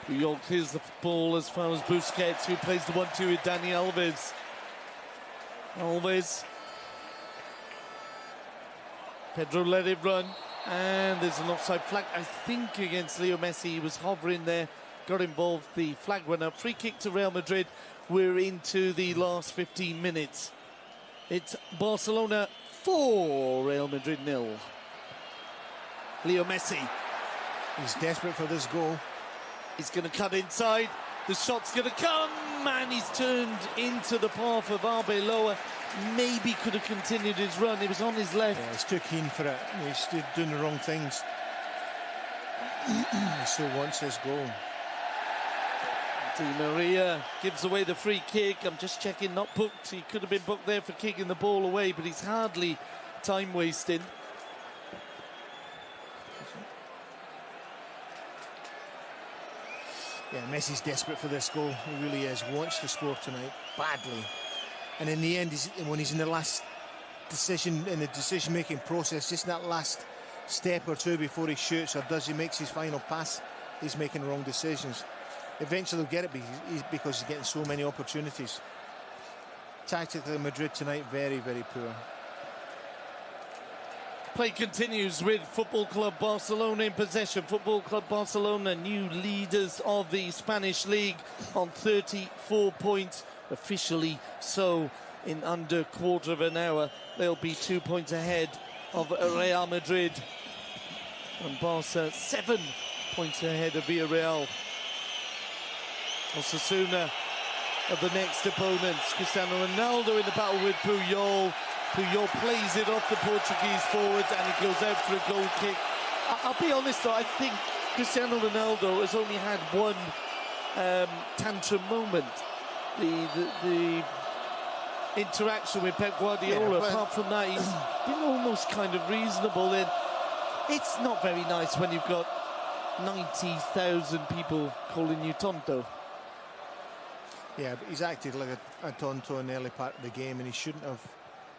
Puyol clears the ball as far as Busquets, who plays the 1-2 with Dani Alves. Alves. Pedro let it run, and there's an offside flag, I think, against Leo Messi. He was hovering there, got involved, the flag went up. Free kick to Real Madrid. We're into the last 15 minutes. It's Barcelona 4, Real Madrid 0. Leo Messi. He's desperate for this goal. He's going to cut inside. The shot's going to come, and he's turned into the path of Arbeloa. Maybe could have continued his run. He was on his left. Yeah, he's too keen for it. He's doing the wrong things. He still wants his goal. Di Maria gives away the free kick. I'm just checking, not booked. He could have been booked there for kicking the ball away, but he's hardly time wasting. Yeah, Messi's desperate for this goal. He really is. Wants to score tonight badly. And in the end, when he's in the last decision, in the decision-making process, just that last step or two before he shoots or he makes his final pass, he's making wrong decisions. Eventually he'll get it because he's getting so many opportunities. Tactically, Madrid tonight, very, very poor. Play continues with Football Club Barcelona in possession. Football Club Barcelona, new leaders of the Spanish League, on 34 points. Officially so, in under a quarter of an hour. They'll be 2 points ahead of Real Madrid. And Barca 7 points ahead of Villarreal. Osasuna are the next opponents. Cristiano Ronaldo in the battle with Puyol. Puyol plays it off the Portuguese forwards, and it goes out for a goal kick. I'll be honest though, I think Cristiano Ronaldo has only had one tantrum moment. The interaction with Pep Guardiola. Yeah, apart from that, he's been almost kind of reasonable. And it's not very nice when you've got 90,000 people calling you tonto. Yeah, but he's acted like a tonto in the early part of the game, and he shouldn't have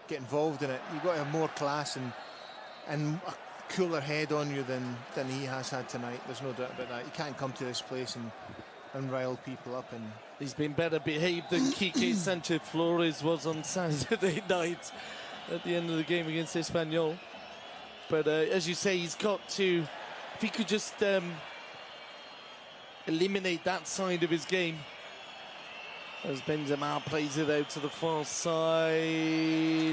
get involved in it. You've got to have more class and a cooler head on you than he has had tonight. There's no doubt about that. You can't come to this place and rile people up. And he's been better behaved than Quique Sanchez Flores was on Saturday night at the end of the game against Espanyol. But as you say, he's got to, if he could just eliminate that side of his game. As Benzema plays it out to the far side,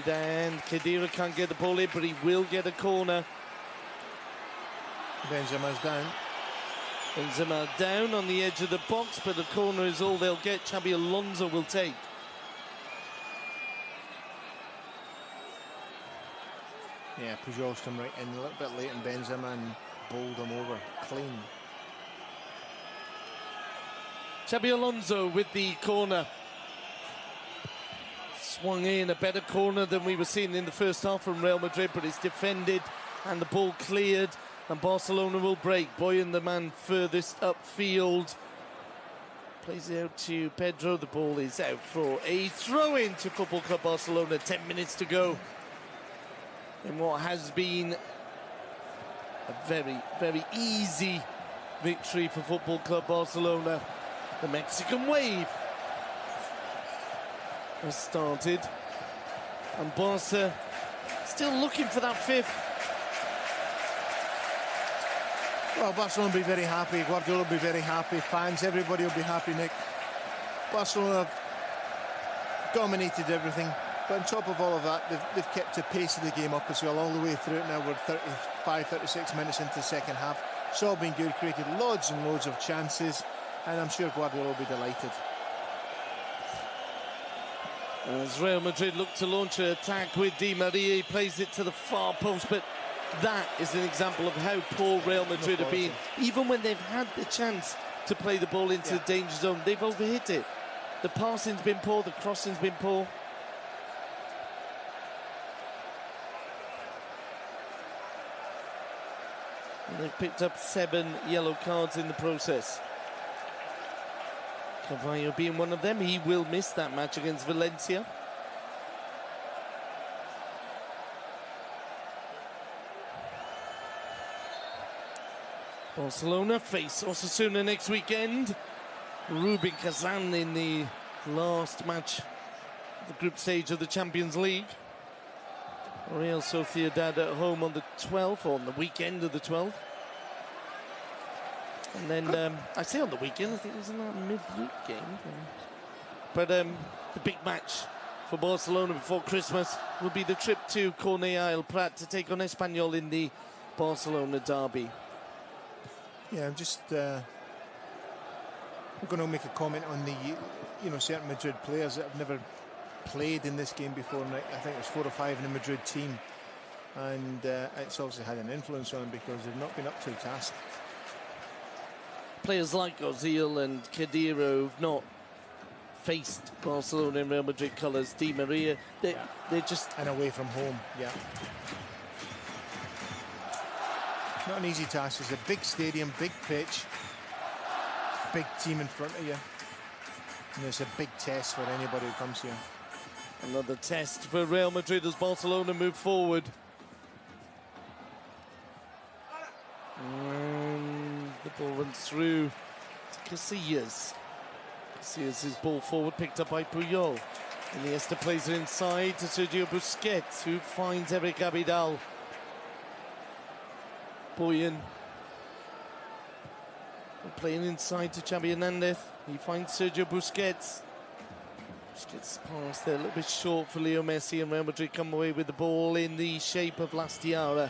and Khedira can't get the ball in, but he will get a corner. Benzema's down. Benzema down on the edge of the box, but the corner is all they'll get. Xabi Alonso will take. Yeah, Pujol's come right in a little bit late, and Benzema and bowled him over clean. Xabi Alonso with the corner. Swung in, a better corner than we were seeing in the first half from Real Madrid, but it's defended and the ball cleared, and Barcelona will break. Boyan, the man furthest upfield, plays it out to Pedro. The ball is out for a throw-in to Football Club Barcelona. 10 minutes to go in what has been a very, very easy victory for Football Club Barcelona. The Mexican wave has started, and Barca still looking for that fifth. Well, Barcelona will be very happy, Guardiola will be very happy, fans, everybody will be happy, Nick. Barcelona have dominated everything, but on top of all of that, they've kept the pace of the game up as well, all the way through it. Now we're 35, 36 minutes into the second half. It's all been good, created loads and loads of chances, and I'm sure Guardiola will be delighted. As Real Madrid look to launch an attack with Di Maria, he plays it to the far post, but that is an example of how poor Real Madrid have been. Even when they've had the chance to play the ball into the danger zone, they've overhit it. The passing's been poor, the crossing's been poor. And they've picked up 7 yellow cards in the process. Cavallo being one of them. He will miss that match against Valencia. Barcelona face Osasuna next weekend. Rubin Kazan in the last match of the group stage of the Champions League. Real Sociedad at home on the 12th, or on the weekend of the 12th. And then, I say on the weekend, I think it was in that midweek game. But the big match for Barcelona before Christmas will be the trip to Cornellà El Prat to take on Espanyol in the Barcelona derby. Yeah, I'm just going to make a comment on the, certain Madrid players that have never played in this game before. And I think there's 4 or 5 in the Madrid team, and it's obviously had an influence on them because they've not been up to the task. Players like Ozil and Khedira who've not faced Barcelona in Real Madrid colours. Di Maria, they're just... And away from home, yeah. Not an easy task. It's a big stadium, big pitch, big team in front of you. And it's a big test for anybody who comes here. Another test for Real Madrid as Barcelona move forward. And the ball runs through to Casillas. Casillas' ball forward, picked up by Puyol. Iniesta plays it inside to Sergio Busquets, who finds Eric Abidal. Boyan playing inside to Xavi Hernandez. He finds Sergio Busquets. Busquets pass there a little bit short for Leo Messi, and Real Madrid come away with the ball in the shape of Lastiara.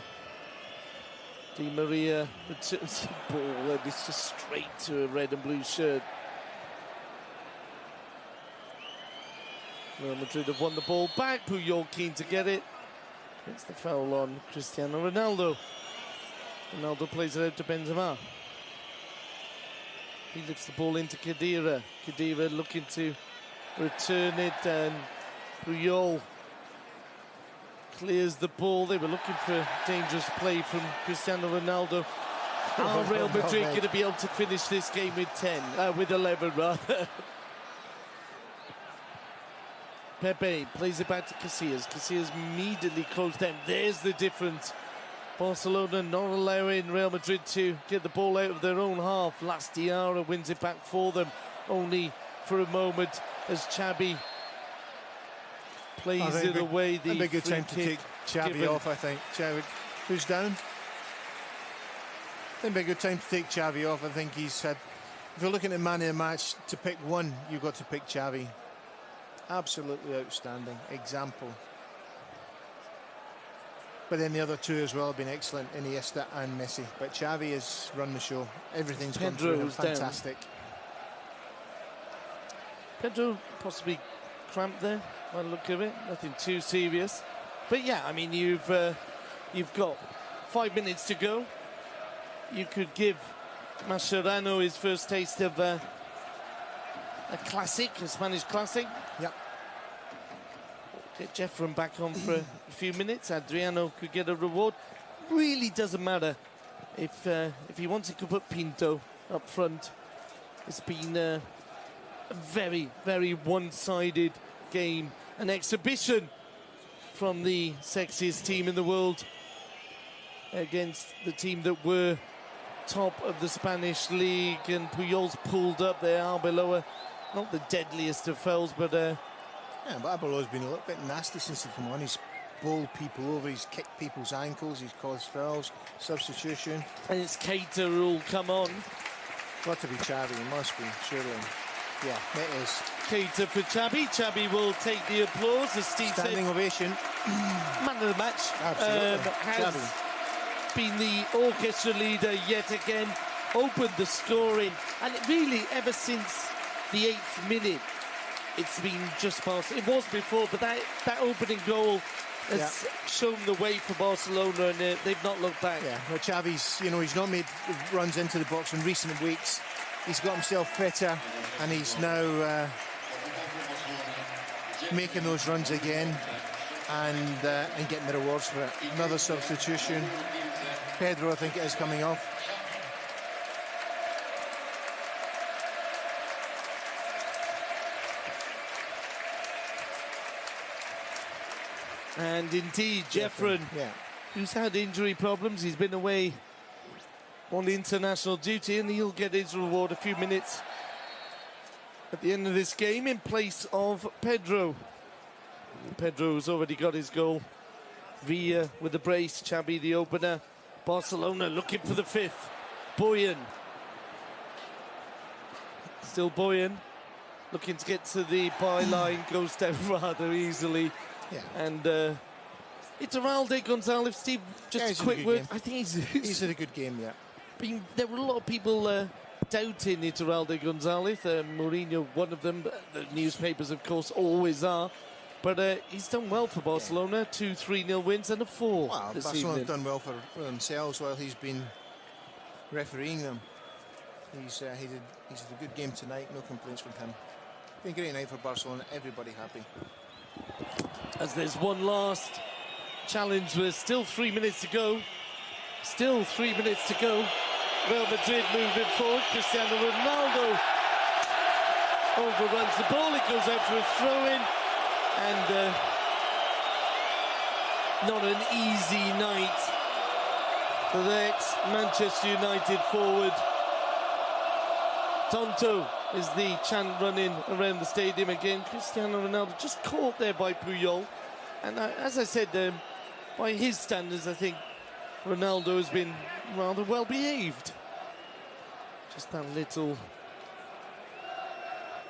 Di Maria returns the ball, and it's just straight to a red and blue shirt. Real Madrid have won the ball back. Puyol keen to get it. It's the foul on Cristiano Ronaldo. Ronaldo plays it out to Benzema. He lifts the ball into Khedira. Khedira looking to return it, and Puyol clears the ball. They were looking for dangerous play from Cristiano Ronaldo. Are Real Madrid going to be able to finish this game with 11 rather? Pepe plays it back to Casillas. Casillas immediately closed down. There's the difference. Barcelona not allowing Real Madrid to get the ball out of their own half. Lastiara wins it back for them, only for a moment as Xavi plays it away. A big good time to take Xavi off, I think. Xavi, who's down? I think a good time to take Xavi off. I think he's had, if you're looking at man of the match, to pick one, you've got to pick Xavi. Absolutely outstanding example. But then the other two as well have been excellent, Iniesta and Messi. But Xavi has run the show. Everything's gone through him. Fantastic. Pedro possibly cramped there, by the look of it. Nothing too serious. But yeah, I mean, you've got 5 minutes to go. You could give Mascherano his first taste of a classic, a Spanish classic. Yep. Get Jeffrem back on for a few minutes. Adriano could get a reward. Really doesn't matter. If he wants, he could put Pinto up front. It's been a very, very one-sided game. An exhibition from the sexiest team in the world against the team that were top of the Spanish league. And Puyol's pulled up there, Arbeloa. Not the deadliest of fouls, but... Yeah, but Arbeloa's been a little bit nasty since he came on. He's bowled people over, he's kicked people's ankles, he's caused fouls, substitution. And it's Keita who'll come on. Got to be Xavi, it must be, surely. Yeah, it is. Keita for Xavi. Xavi will take the applause, as Steve said. Standing ovation. Man of the match. Absolutely. Has Xavi been the orchestra leader yet again, opened the scoring, and really ever since the 8th minute, it's been just past. It was before, but that opening goal has shown the way for Barcelona, and they've not looked back. Yeah, well, Xavi's, he's not made runs into the box in recent weeks. He's got himself fitter, and he's now making those runs again, and getting the rewards for it. Another substitution. Pedro, I think it is, coming off. And indeed, Jeffren, who's had injury problems, he's been away on international duty, and he'll get his reward a few minutes at the end of this game in place of Pedro. Pedro's already got his goal. Villa with the brace, Xabi the opener. Barcelona looking for the fifth. Boyan. Still Boyan. Looking to get to the byline, goes down rather easily. Yeah. And Iturralde Gonzalez, Steve, just a quick word. Game. I think he's had a good game, yeah. There were a lot of people doubting Iturralde Gonzalez. Mourinho, one of them. The newspapers, of course, always are. But he's done well for Barcelona. 2 3-0 wins and a 4 this Barcelona's evening. done well for themselves while he's been refereeing them. He's had a good game tonight. No complaints from him. Been a great night for Barcelona. Everybody happy. As there's one last challenge, there's still 3 minutes to go. Still 3 minutes to go. Real Madrid moving forward. Cristiano Ronaldo overruns the ball. It goes out for a throw-in. And not an easy night for the ex-Manchester United forward. Tonto is the chant running around the stadium again. Cristiano Ronaldo just caught there by Puyol. And as I said, by his standards, I think Ronaldo has been rather well behaved. Just that little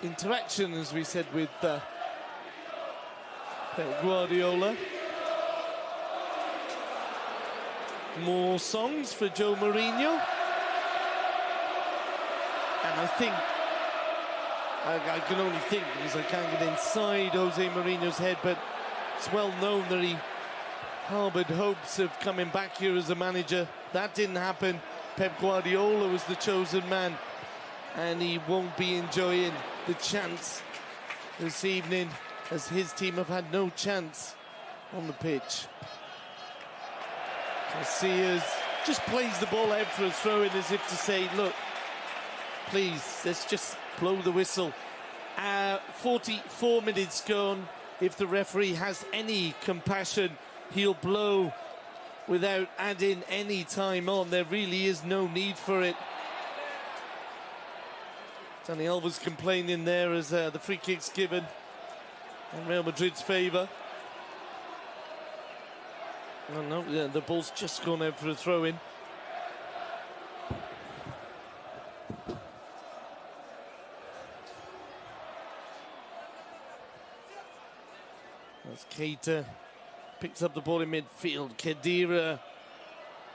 interaction, as we said, with Pep Guardiola. More songs for Joe Mourinho. And I think, I can only think because I can't get inside Jose Mourinho's head, but it's well known that he harboured hopes of coming back here as a manager. That didn't happen. Pep Guardiola was the chosen man, and he won't be enjoying the chance this evening, as his team have had no chance on the pitch. Casillas just plays the ball out for a throw-in as if to say, look, please, let's just blow the whistle. 44 minutes gone. If the referee has any compassion, he'll blow without adding any time on. There really is no need for it. Dani Alves complaining there as the free kick's given in Real Madrid's favour. Oh no, the ball's just gone out for a throw-in. As Keita picks up the ball in midfield, Khedira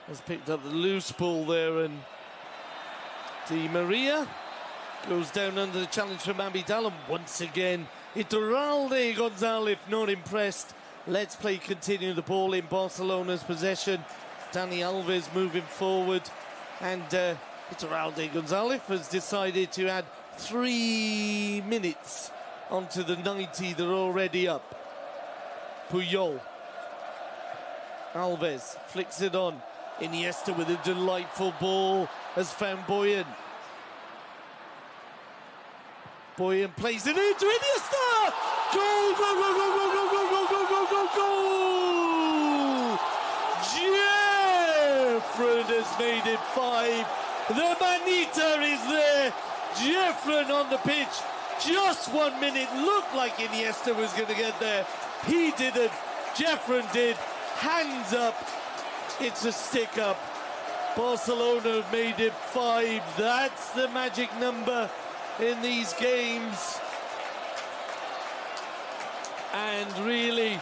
has picked up the loose ball there, and Di Maria goes down under the challenge from Abidal, and once again Iturralde Gonzalez not impressed. Let's play continue, the ball in Barcelona's possession. Dani Alves moving forward, and Iturralde Gonzalez has decided to add 3 minutes onto the 90 that are already up. Puyol. Alves flicks it on. Iniesta with a delightful ball has found Boyan. Boyan plays it into Iniesta! Goal! Goal! Goal! Goal! Goal! Goal! Goal! Goal! Goal! Goal! Goal! Jeffren has made it 5. The Manita is there. Jeffren on the pitch. Just 1 minute. Looked like Iniesta was going to get there. He didn't. Jeffren did. Hands up. It's a stick up. Barcelona have made it 5. That's the magic number in these games. And really,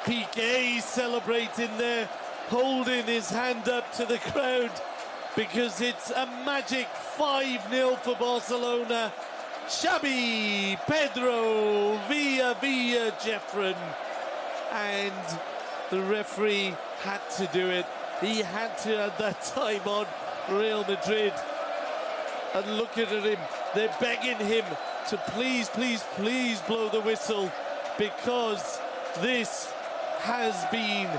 Piqué celebrating there, holding his hand up to the crowd, because it's a magic 5-0 for Barcelona. Xabi, Pedro, Villa, Jeffren. And the referee had to do it. He had to add that time on Real Madrid. And looking at him, they're begging him to please, please, please blow the whistle, because this has been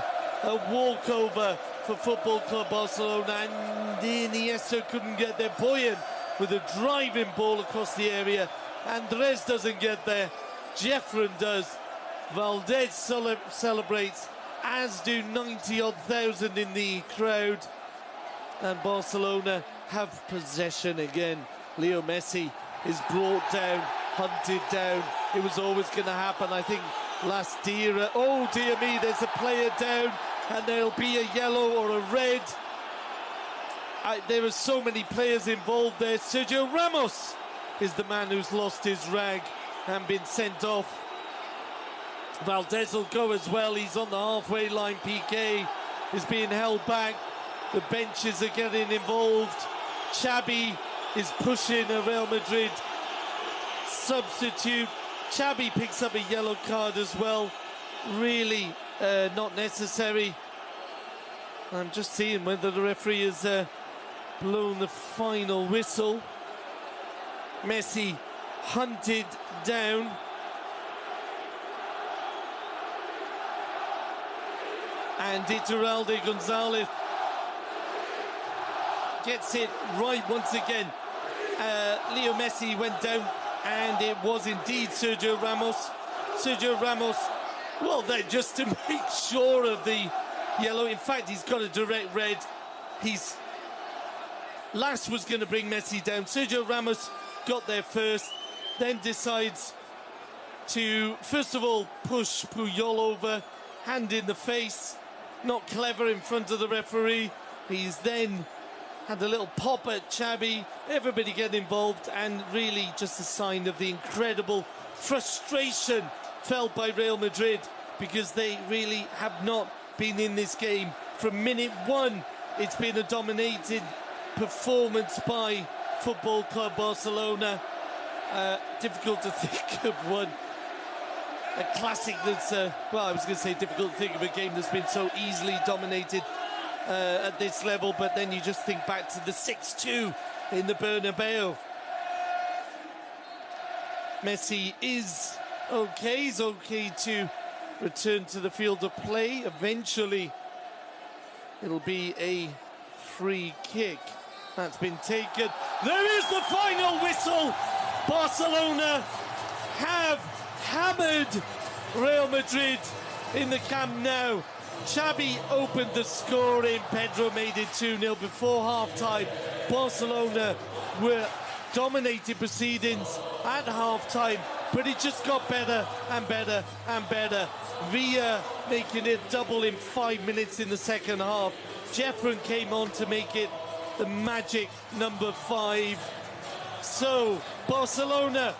a walkover for Football Club Barcelona. And Iniesta couldn't get there. Boyan with a driving ball across the area. Andres doesn't get there. Jeffren does. Valdez celebrates, as do 90-odd thousand in the crowd. And Barcelona have possession again. Leo Messi is brought down, hunted down. It was always going to happen, I think, last year. Oh, dear me, there's a player down, and there'll be a yellow or a red. There are so many players involved there. Sergio Ramos is the man who's lost his rag and been sent off. Valdez will go as well. He's on the halfway line. Piqué is being held back. The benches are getting involved. Xavi is pushing a Real Madrid substitute. Xavi picks up a yellow card as well. Really not necessary. I'm just seeing whether the referee has blown the final whistle. Messi hunted down. And Iturralde Gonzalez gets it right once again. Leo Messi went down, and it was indeed Sergio Ramos. Sergio Ramos, well, then just to make sure of the yellow. In fact, he's got a direct red. Last was going to bring Messi down. Sergio Ramos got there first, then decides to, first of all, push Puyol over, hand in the face. Not clever in front of the referee. He's then had a little pop at Xavi. Everybody get involved, and really just a sign of the incredible frustration felt by Real Madrid, because they really have not been in this game from minute one. It's been a dominated performance by Football Club Barcelona. Difficult to think of one. A classic that's, well, I was going to say difficult to think of a game that's been so easily dominated at this level, but then you just think back to the 6-2 in the Bernabeu. Messi is okay. He's okay to return to the field of play. Eventually, it'll be a free kick. That's been taken. There is the final whistle. Barcelona have hammered Real Madrid in the Camp Nou. Xavi opened the scoring. Pedro made it 2-0 before half-time. Barcelona were dominating proceedings at half-time, but it just got better and better and better. Villa making it double in 5 minutes in the second half. Jeffren came on to make it the magic number 5. So, Barcelona